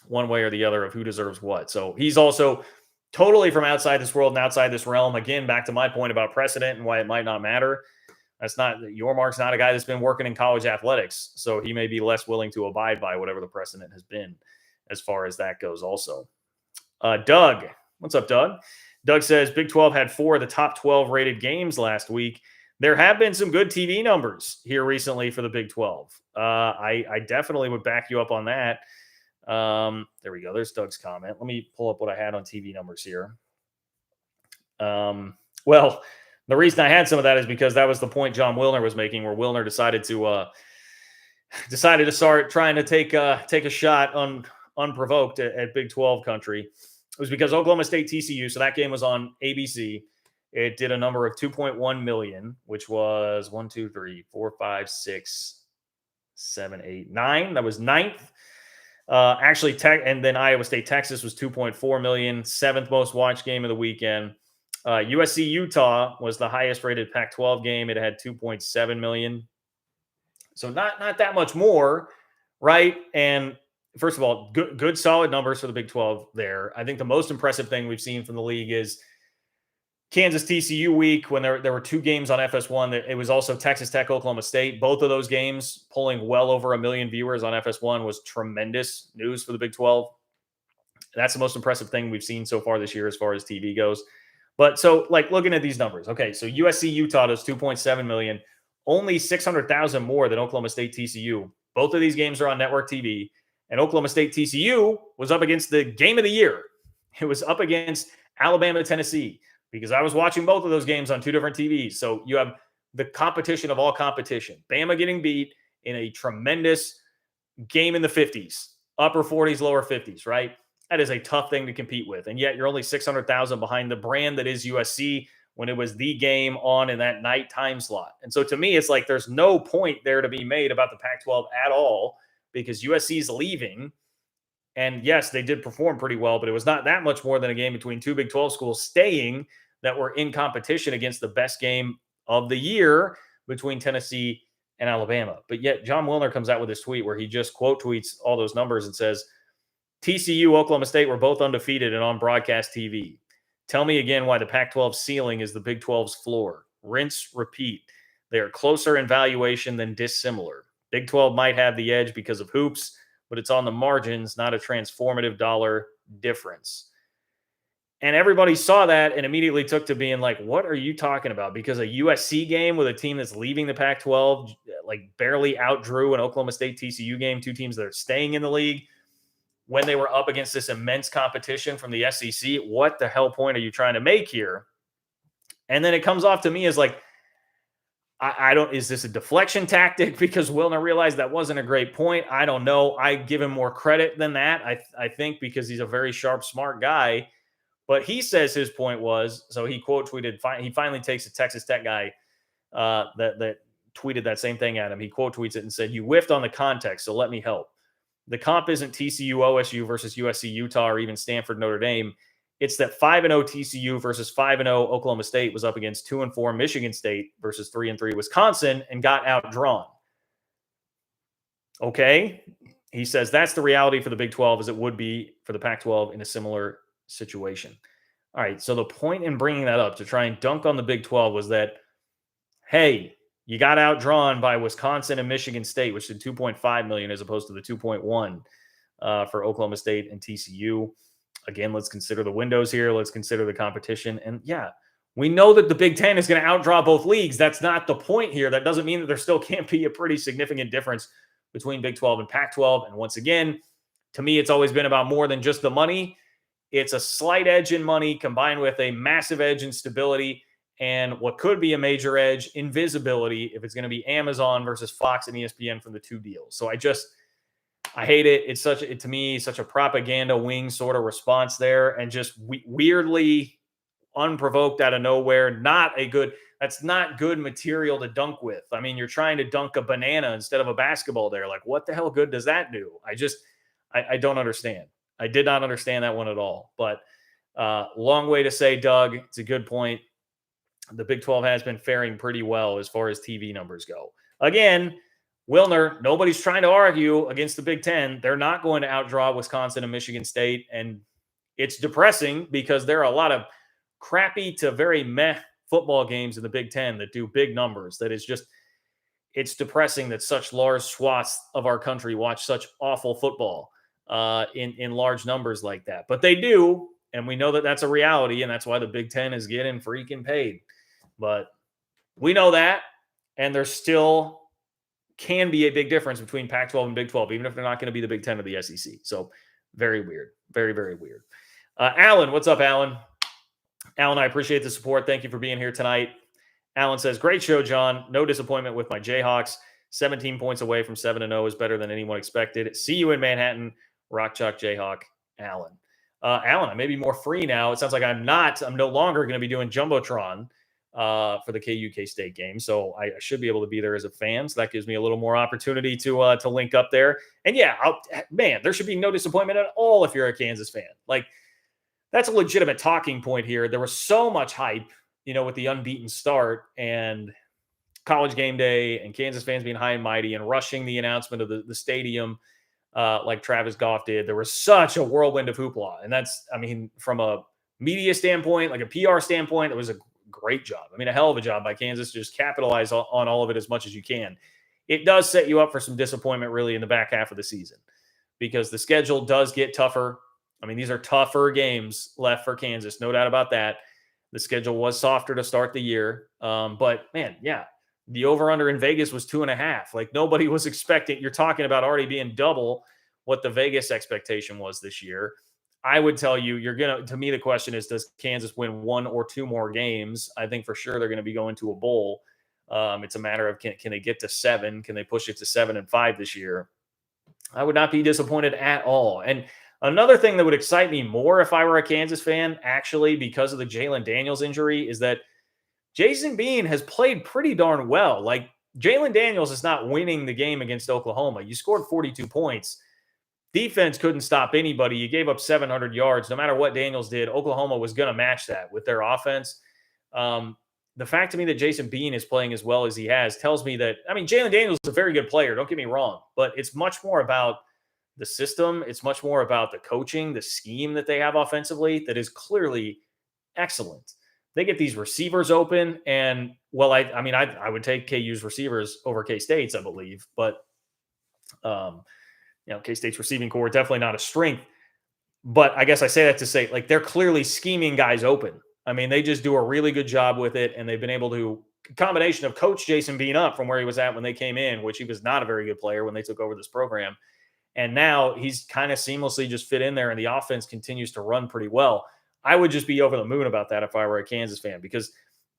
one way or the other of who deserves what. So he's also totally from outside this world and outside this realm. Again, back to my point about precedent and why it might not matter. Yormark's not a guy that's been working in college athletics, so he may be less willing to abide by whatever the precedent has been as far as that goes also. Doug, what's up, Doug? Doug says Big 12 had 4 of the top 12 rated games last week. There have been some good TV numbers here recently for the Big 12. I definitely would back you up on that. There we go. There's Doug's comment. Let me pull up what I had on TV numbers here. Well, the reason I had some of that is because that was the point John Wilner was making, where Wilner decided to start trying to take a shot unprovoked at Big 12 country. It was because Oklahoma State TCU, so that game was on ABC. It did a number of 2.1 million, which was 1, 2, 3, 4, 5, 6, 7, 8, 9. That was 9th. Actually, and then Iowa State, Texas was 2.4 million, 7th most watched game of the weekend. USC-Utah was the highest rated Pac-12 game. It had 2.7 million. So not that much more, right? And first of all, good solid numbers for the Big 12 there. I think the most impressive thing we've seen from the league is Kansas TCU week, when there were 2 games on FS1. It was also Texas Tech, Oklahoma State. Both of those games pulling well over 1 million viewers on FS1 was tremendous news for the Big 12. That's the most impressive thing we've seen so far this year as far as TV goes. But so, like, looking at these numbers, okay, so USC-Utah does 2.7 million, only 600,000 more than Oklahoma State TCU. Both of these games are on network TV, and Oklahoma State TCU was up against the game of the year. It was up against Alabama, Tennessee, because I was watching both of those games on 2 different TVs. So you have the competition of all competition. Bama getting beat in a tremendous game in the 50s, upper 40s, lower 50s, right? That is a tough thing to compete with. And yet you're only 600,000 behind the brand that is USC when it was the game on in that night time slot. And so to me, it's like there's no point there to be made about the Pac-12 at all, because USC is leaving. And yes, they did perform pretty well, but it was not that much more than a game between 2 Big 12 schools staying that were in competition against the best game of the year between Tennessee and Alabama. But yet John Wilner comes out with this tweet where he just quote tweets all those numbers and says, TCU, Oklahoma State were both undefeated and on broadcast TV. Tell me again why the Pac-12 ceiling is the Big 12's floor. Rinse, repeat. They are closer in valuation than dissimilar. Big 12 might have the edge because of hoops, but it's on the margins, not a transformative dollar difference. And everybody saw that and immediately took to being like, what are you talking about? Because a USC game with a team that's leaving the Pac-12, like, barely outdrew an Oklahoma State TCU game, 2 teams that are staying in the league, when they were up against this immense competition from the SEC. What the hell point are you trying to make here? And then it comes off to me as like, is this a deflection tactic because Wilner realized that wasn't a great point? I don't know. I give him more credit than that. I think because he's a very sharp, smart guy. But he says his point was, so he quote tweeted, he finally takes a Texas Tech guy that tweeted that same thing at him. He quote tweets it and said, "You whiffed on the context, so let me help. The comp isn't TCU OSU versus USC Utah or even Stanford Notre Dame. It's that 5-0 TCU versus 5-0 Oklahoma State was up against 2-4 Michigan State versus 3-3 Wisconsin and got outdrawn." Okay. He says that's the reality for the Big 12 as it would be for the Pac-12 in a similar situation. All right. So the point in bringing that up to try and dunk on the Big 12 was that, hey, you got outdrawn by Wisconsin and Michigan State, which did 2.5 million as opposed to the 2.1 for Oklahoma State and TCU. Again, let's consider the windows here. Let's consider the competition. And yeah, we know that the Big Ten is going to outdraw both leagues. That's not the point here. That doesn't mean that there still can't be a pretty significant difference between Big 12 and Pac-12. And once again, to me, it's always been about more than just the money. It's a slight edge in money combined with a massive edge in stability and what could be a major edge in visibility if it's going to be Amazon versus Fox and ESPN from the two deals. So I hate it. It's to me, such a propaganda wing sort of response there, and just weirdly unprovoked out of nowhere. That's not good material to dunk with. I mean, you're trying to dunk a banana instead of a basketball there. Like, what the hell good does that do? I don't understand. I did not understand that one at all. But long way to say, Doug, it's a good point. The Big 12 has been faring pretty well as far as TV numbers go. Again, Wilner, nobody's trying to argue against the Big 10. They're not going to outdraw Wisconsin and Michigan State. And it's depressing because there are a lot of crappy to very meh football games in the Big 10 that do big numbers. It's depressing that such large swaths of our country watch such awful football in large numbers like that. But they do, and we know that that's a reality, and that's why the Big 10 is getting freaking paid. But we know that, and there still can be a big difference between Pac-12 and Big 12, even if they're not going to be the Big 10 of the SEC. So very weird. Very, very weird. Alan, what's up, Alan? Alan, I appreciate the support. Thank you for being here tonight. Alan says, great show, John. No disappointment with my Jayhawks. 17 points away from 7-0 is better than anyone expected. See you in Manhattan. Rock Chalk Jayhawk, Alan. Alan, I may be more free now. It sounds like I'm no longer going to be doing Jumbotron for the KU K-State game. So I should be able to be there as a fan. So that gives me a little more opportunity to link up there. And yeah, there should be no disappointment at all if you're a Kansas fan. Like, that's a legitimate talking point here. There was so much hype, with the unbeaten start and College game day and Kansas fans being high and mighty and rushing the announcement of the stadium like Travis Goff did. There was such a whirlwind of hoopla. And from a media standpoint, like a PR standpoint, it was a great job. A hell of a job by Kansas to just capitalize on all of it as much as you can. It does set you up for some disappointment really in the back half of the season because the schedule does get tougher. These are tougher games left for Kansas, no doubt about that. The schedule was softer to start the year. But man, yeah, the over-under in Vegas was 2.5. Like, nobody was expecting. You're talking about already being double what the Vegas expectation was this year. I would tell you, to me, the question is, does Kansas win one or two more games? I think for sure they're going to be going to a bowl. It's a matter of, can they get to 7? Can they push it to 7-5 this year? I would not be disappointed at all. And another thing that would excite me more if I were a Kansas fan, actually, because of the Jalen Daniels injury, is that Jason Bean has played pretty darn well. Like, Jalen Daniels is not winning the game against Oklahoma. You scored 42 points. Defense couldn't stop anybody. You gave up 700 yards. No matter what Daniels did, Oklahoma was going to match that with their offense. The fact to me that Jason Bean is playing as well as he has tells me that, Jalen Daniels is a very good player. Don't get me wrong. But it's much more about the system. It's much more about the coaching, the scheme that they have offensively that is clearly excellent. They get these receivers open, and I would take KU's receivers over K-State's, I believe, but K-State's receiving core definitely not a strength. But I guess I say that to say, like, they're clearly scheming guys open. They just do a really good job with it, and they've been able to combination of coach Jason Bean up from where he was at when they came in, which he was not a very good player when they took over this program. And now he's kind of seamlessly just fit in there, and the offense continues to run pretty well. I would just be over the moon about that if I were a Kansas fan, because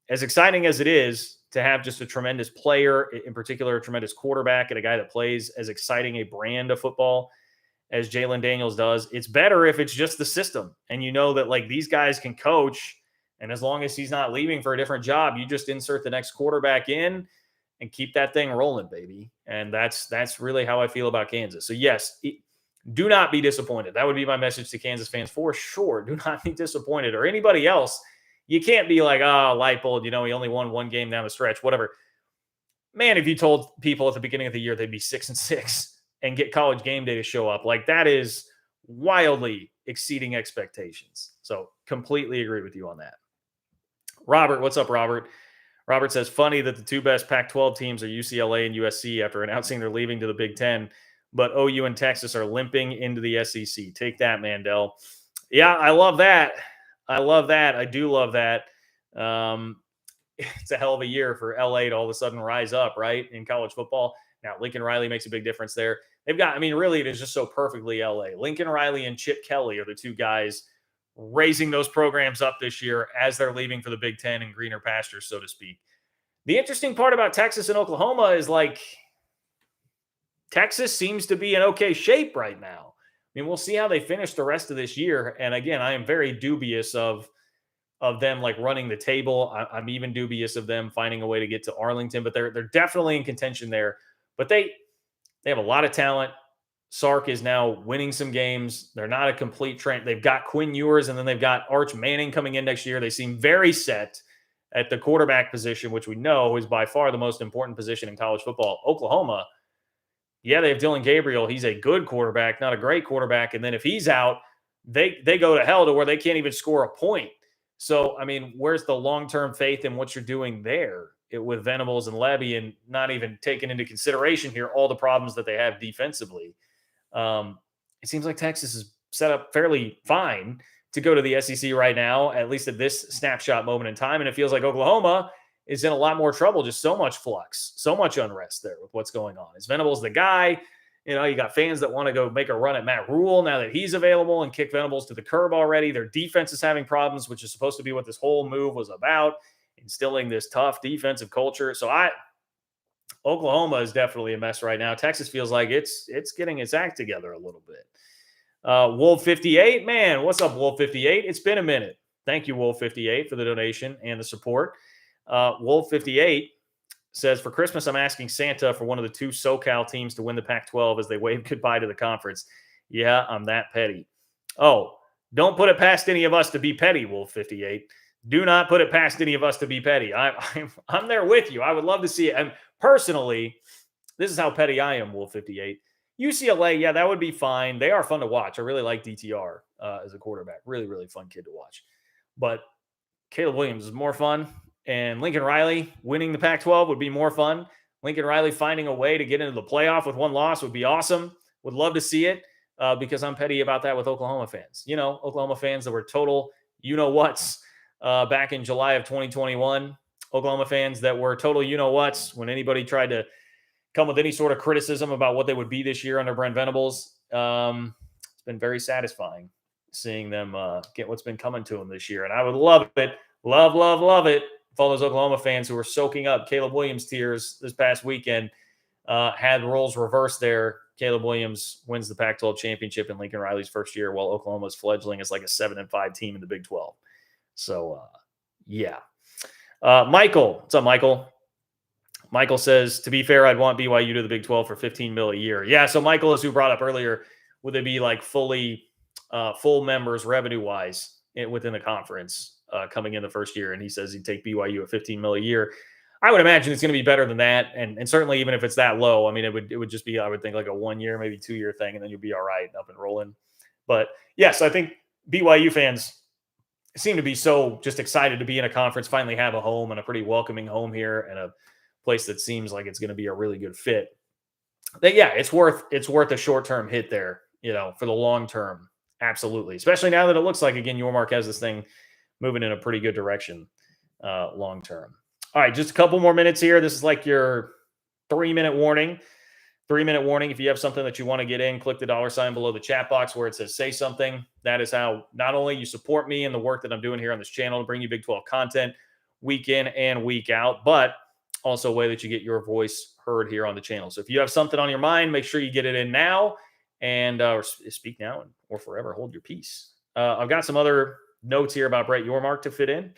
as exciting as it is to have just a tremendous player, in particular, a tremendous quarterback and a guy that plays as exciting a brand of football as Jalen Daniels does. It's better if it's just the system and you know that like these guys can coach. And as long as he's not leaving for a different job, you just insert the next quarterback in and keep that thing rolling, baby. And that's really how I feel about Kansas. So yes, do not be disappointed. That would be my message to Kansas fans for sure. Do not be disappointed, or anybody else. You can't be like, oh, Leipold, he only won one game down the stretch, whatever. Man, if you told people at the beginning of the year they'd be 6-6 and get College Game Day to show up, like that is wildly exceeding expectations. So completely agree with you on that. Robert, what's up, Robert? Robert says, funny that the two best Pac-12 teams are UCLA and USC after announcing they're leaving to the Big Ten, but OU and Texas are limping into the SEC. Take that, Mandel. Yeah, I love that. I do love that. It's a hell of a year for LA to all of a sudden rise up, right, in college football. Now, Lincoln Riley makes a big difference there. They've got, really, it is just so perfectly LA. Lincoln Riley and Chip Kelly are the two guys raising those programs up this year as they're leaving for the Big Ten and greener pastures, so to speak. The interesting part about Texas and Oklahoma is like Texas seems to be in okay shape right now. We'll see how they finish the rest of this year. And again, I am very dubious of them like running the table. I'm even dubious of them finding a way to get to Arlington, but they're definitely in contention there. But they have a lot of talent. Sark is now winning some games. They're not a complete train. They've got Quinn Ewers, and then they've got Arch Manning coming in next year. They seem very set at the quarterback position, which we know is by far the most important position in college football. Oklahoma, yeah, they have Dylan Gabriel. He's a good quarterback, not a great quarterback. And then if he's out, they go to hell to where they can't even score a point. So, where's the long-term faith in what you're doing there with Venables and Levy, and not even taking into consideration here all the problems that they have defensively? It seems like Texas is set up fairly fine to go to the SEC right now, at least at this snapshot moment in time. And it feels like Oklahoma is in a lot more trouble. Just so much flux, so much unrest there with what's going on. Is Venables the guy? You got fans that want to go make a run at Matt Rule now that he's available and kick Venables to the curb already. Their defense is having problems, which is supposed to be what this whole move was about, instilling this tough defensive culture. So Oklahoma is definitely a mess right now. Texas feels like it's getting its act together a little bit. Wolf 58, man, what's up, Wolf 58? It's been a minute. Thank you, Wolf 58, for the donation and the support. Wolf 58 says, for Christmas, I'm asking Santa for one of the two SoCal teams to win the Pac-12 as they wave goodbye to the conference. Yeah, I'm that petty. Oh, don't put it past any of us to be petty, Wolf 58. Do not put it past any of us to be petty. I'm there with you. I would love to see it. And personally, this is how petty I am, Wolf 58. UCLA, yeah, that would be fine. They are fun to watch. I really like DTR as a quarterback. Really, really fun kid to watch. But Caleb Williams is more fun. And Lincoln Riley winning the Pac-12 would be more fun. Lincoln Riley finding a way to get into the playoff with one loss would be awesome. Would love to see it because I'm petty about that with Oklahoma fans. Oklahoma fans that were total you-know-whats back in July of 2021. Oklahoma fans that were total you-know-whats when anybody tried to come with any sort of criticism about what they would be this year under Brent Venables. It's been very satisfying seeing them get what's been coming to them this year. And I would love it. Love it. For all those Oklahoma fans who were soaking up Caleb Williams tears this past weekend, had roles reversed there. Caleb Williams wins the Pac-12 championship in Lincoln Riley's first year, while Oklahoma's fledgling as like a 7-5 team in the Big 12. So, yeah. Michael, what's up, Michael? Michael says, to be fair, I'd want BYU to the Big 12 for $15 million a year. Yeah, so Michael, as you brought up earlier, would they be like fully full members revenue-wise within the conference coming in the first year? And he says he'd take BYU at $15 million a year. I would imagine it's going to be better than that. And certainly even if it's that low, it would just be, I would think, like a 1 year, maybe 2 year thing, and then you'll be all right up and rolling. But yes, I think BYU fans seem to be so just excited to be in a conference, finally have a home and a pretty welcoming home here and a place that seems like it's going to be a really good fit. That, yeah, it's worth a short-term hit there, for the long term. Absolutely. Especially now that it looks like, again, Yormark has this thing moving in a pretty good direction long term. All right, just a couple more minutes here. This is like your 3-minute warning. 3-minute warning. If you have something that you want to get in, click the $ below the chat box where it says say something. That is how not only you support me and the work that I'm doing here on this channel to bring you Big 12 content week in and week out, but also a way that you get your voice heard here on the channel. So if you have something on your mind, make sure you get it in now And or speak now or forever hold your peace. I've got some other notes here about Brett Yormark to fit in.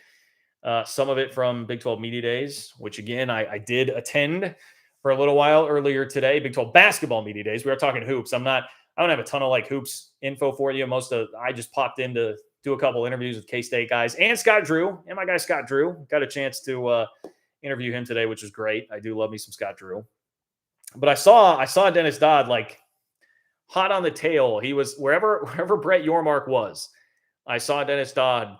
Some of it from Big 12 Media Days, which again, I did attend for a little while earlier today. Big 12 Basketball Media Days. We are talking hoops. I don't have a ton of like hoops info for you. I just popped in to do a couple interviews with K-State guys and Scott Drew and my guy Scott Drew. Got a chance to interview him today, which was great. I do love me some Scott Drew. But I saw Dennis Dodd like hot on the tail. He was wherever Brett Yormark was. I saw Dennis Dodd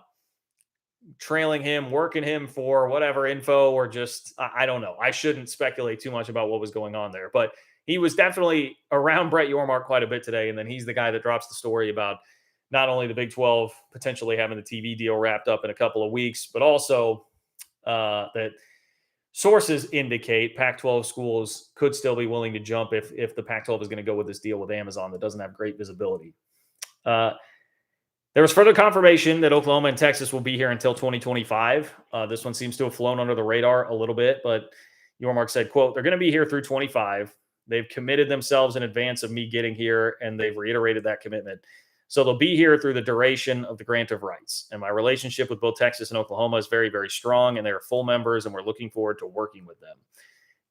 trailing him, working him for whatever info, or just, I don't know. I shouldn't speculate too much about what was going on there, but he was definitely around Brett Yormark quite a bit today. And then he's the guy that drops the story about not only the Big 12 potentially having the TV deal wrapped up in a couple of weeks, but also that sources indicate Pac-12 schools could still be willing to jump if the Pac-12 is going to go with this deal with Amazon that doesn't have great visibility. There was further confirmation that Oklahoma and Texas will be here until 2025. This one seems to have flown under the radar a little bit, but Yormark said, quote, "They're going to be here through 25. They've committed themselves in advance of me getting here, and they've reiterated that commitment. So they'll be here through the duration of the grant of rights. And my relationship with both Texas and Oklahoma is very, very strong, and they are full members, and we're looking forward to working with them."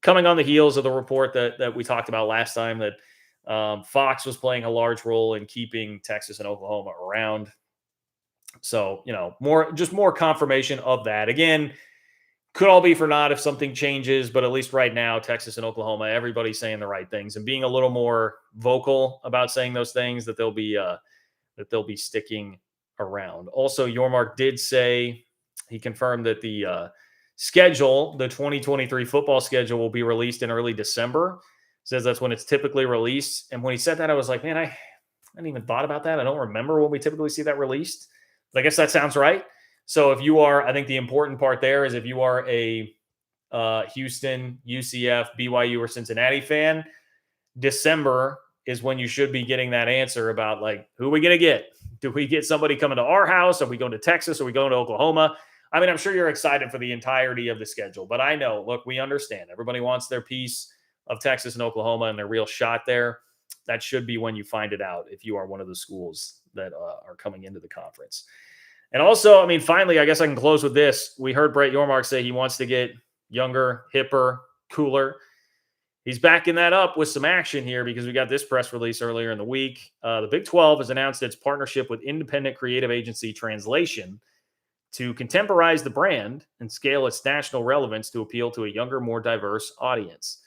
Coming on the heels of the report that we talked about last time that Fox was playing a large role in keeping Texas and Oklahoma around. So, more confirmation of that. Again, could all be for naught if something changes, but at least right now, Texas and Oklahoma, everybody's saying the right things and being a little more vocal about saying those things that they'll be sticking around. Also, Yormark did say he confirmed that the schedule, the 2023 football schedule, will be released in early December. Says that's when it's typically released. And when he said that, I was like, man, I hadn't even thought about that. I don't remember when we typically see that released. But I guess that sounds right. So if you are, I think the important part there is if you are a Houston, UCF, BYU, or Cincinnati fan, December is when you should be getting that answer about like, who are we going to get? Do we get somebody coming to our house? Are we going to Texas? Are we going to Oklahoma? I mean, I'm sure you're excited for the entirety of the schedule, but I know, look, we understand. Everybody wants their piece of Texas and Oklahoma and their real shot there. That should be when you find it out if you are one of the schools that are coming into the conference. And also, I mean, finally, I guess I can close with this. We heard Brett Yormark say he wants to get younger, hipper, cooler. He's backing that up with some action here because we got this press release earlier in the week. The Big 12 has announced its partnership with independent creative agency Translation to contemporize the brand and scale its national relevance to appeal to a younger, more diverse audience.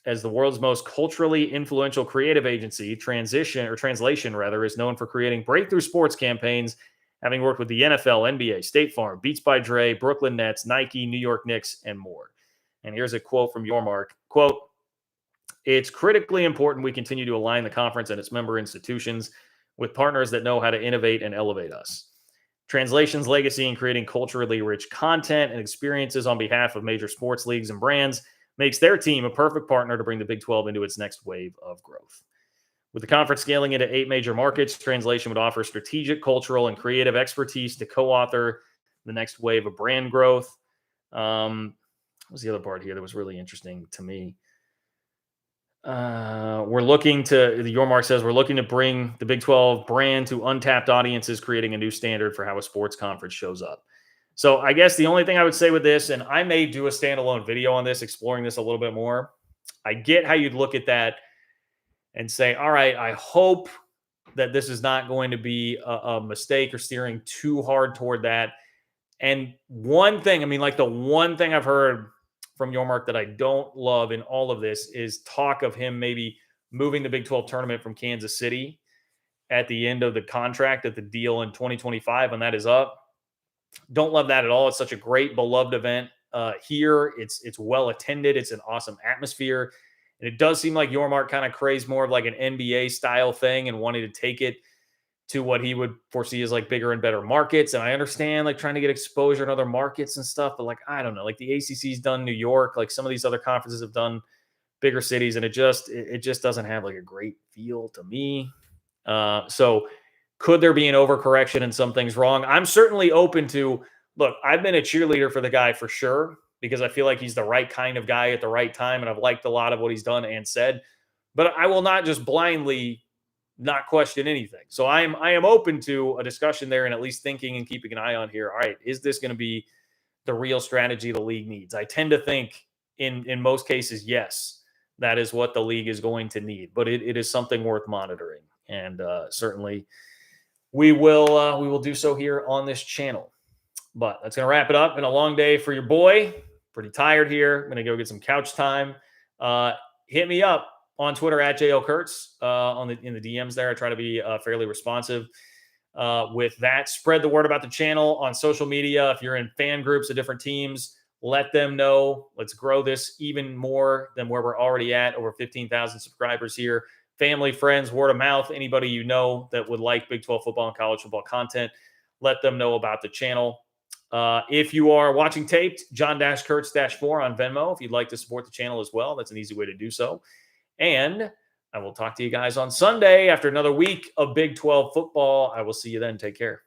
As the world's most culturally influential creative agency, Translation is known for creating breakthrough sports campaigns, having worked with the NFL, NBA, State Farm, Beats by Dre, Brooklyn Nets, Nike, New York Knicks, and more. And here's a quote from Yormark. Quote, "It's critically important we continue to align the conference and its member institutions with partners that know how to innovate and elevate us. Translation's legacy in creating culturally rich content and experiences on behalf of major sports leagues and brands makes their team a perfect partner to bring the Big 12 into its next wave of growth. With the conference scaling into 8 major markets, Translation would offer strategic, cultural, and creative expertise to co-author the next wave of brand growth." What was the other part here that was really interesting to me? Yormark says, we're looking to bring the Big 12 brand to untapped audiences, creating a new standard for how a sports conference shows up. So I guess the only thing I would say with this, and I may do a standalone video on this, exploring this a little bit more. I get how you'd look at that and say, all right, I hope that this is not going to be a mistake or steering too hard toward that. And one thing, I mean, like the one thing I've heard from Yormark that I don't love in all of this is talk of him maybe moving the Big 12 tournament from Kansas City at the end of the contract, at the deal in 2025, when that is up. Don't love that at all. It's such a great, beloved event here. It's well attended. It's an awesome atmosphere. And it does seem like Yormark kind of craves more of like an NBA style thing and wanting to take it to what he would foresee as like bigger and better markets. And I understand like trying to get exposure in other markets and stuff, but like, I don't know, like the ACC's done New York, like some of these other conferences have done bigger cities, and it just doesn't have like a great feel to me. So could there be an overcorrection and some things wrong? I'm certainly open to, look, I've been a cheerleader for the guy for sure, because I feel like he's the right kind of guy at the right time. And I've liked a lot of what he's done and said. but I will not just blindly not question anything. So I am open to a discussion there and at least thinking and keeping an eye on here. All right, is this going to be the real strategy the league needs? I tend to think in most cases, yes, that is what the league is going to need, but it is something worth monitoring. And certainly we will do so here on this channel. But that's going to wrap it up. Been a long day for your boy. Pretty tired here. I'm going to go get some couch time. Hit me up on Twitter at JL Kurtz in the DMs there. I try to be fairly responsive with that. Spread the word about the channel on social media. If you're in fan groups of different teams, let them know. Let's grow this even more than where we're already at. Over 15,000 subscribers here. Family, friends, word of mouth, anybody you know that would like Big 12 football and college football content, let them know about the channel. If you are watching taped, John-Kurtz-4 on Venmo. If you'd like to support the channel as well, that's an easy way to do so. And I will talk to you guys on Sunday after another week of Big 12 football. I will see you then. Take care.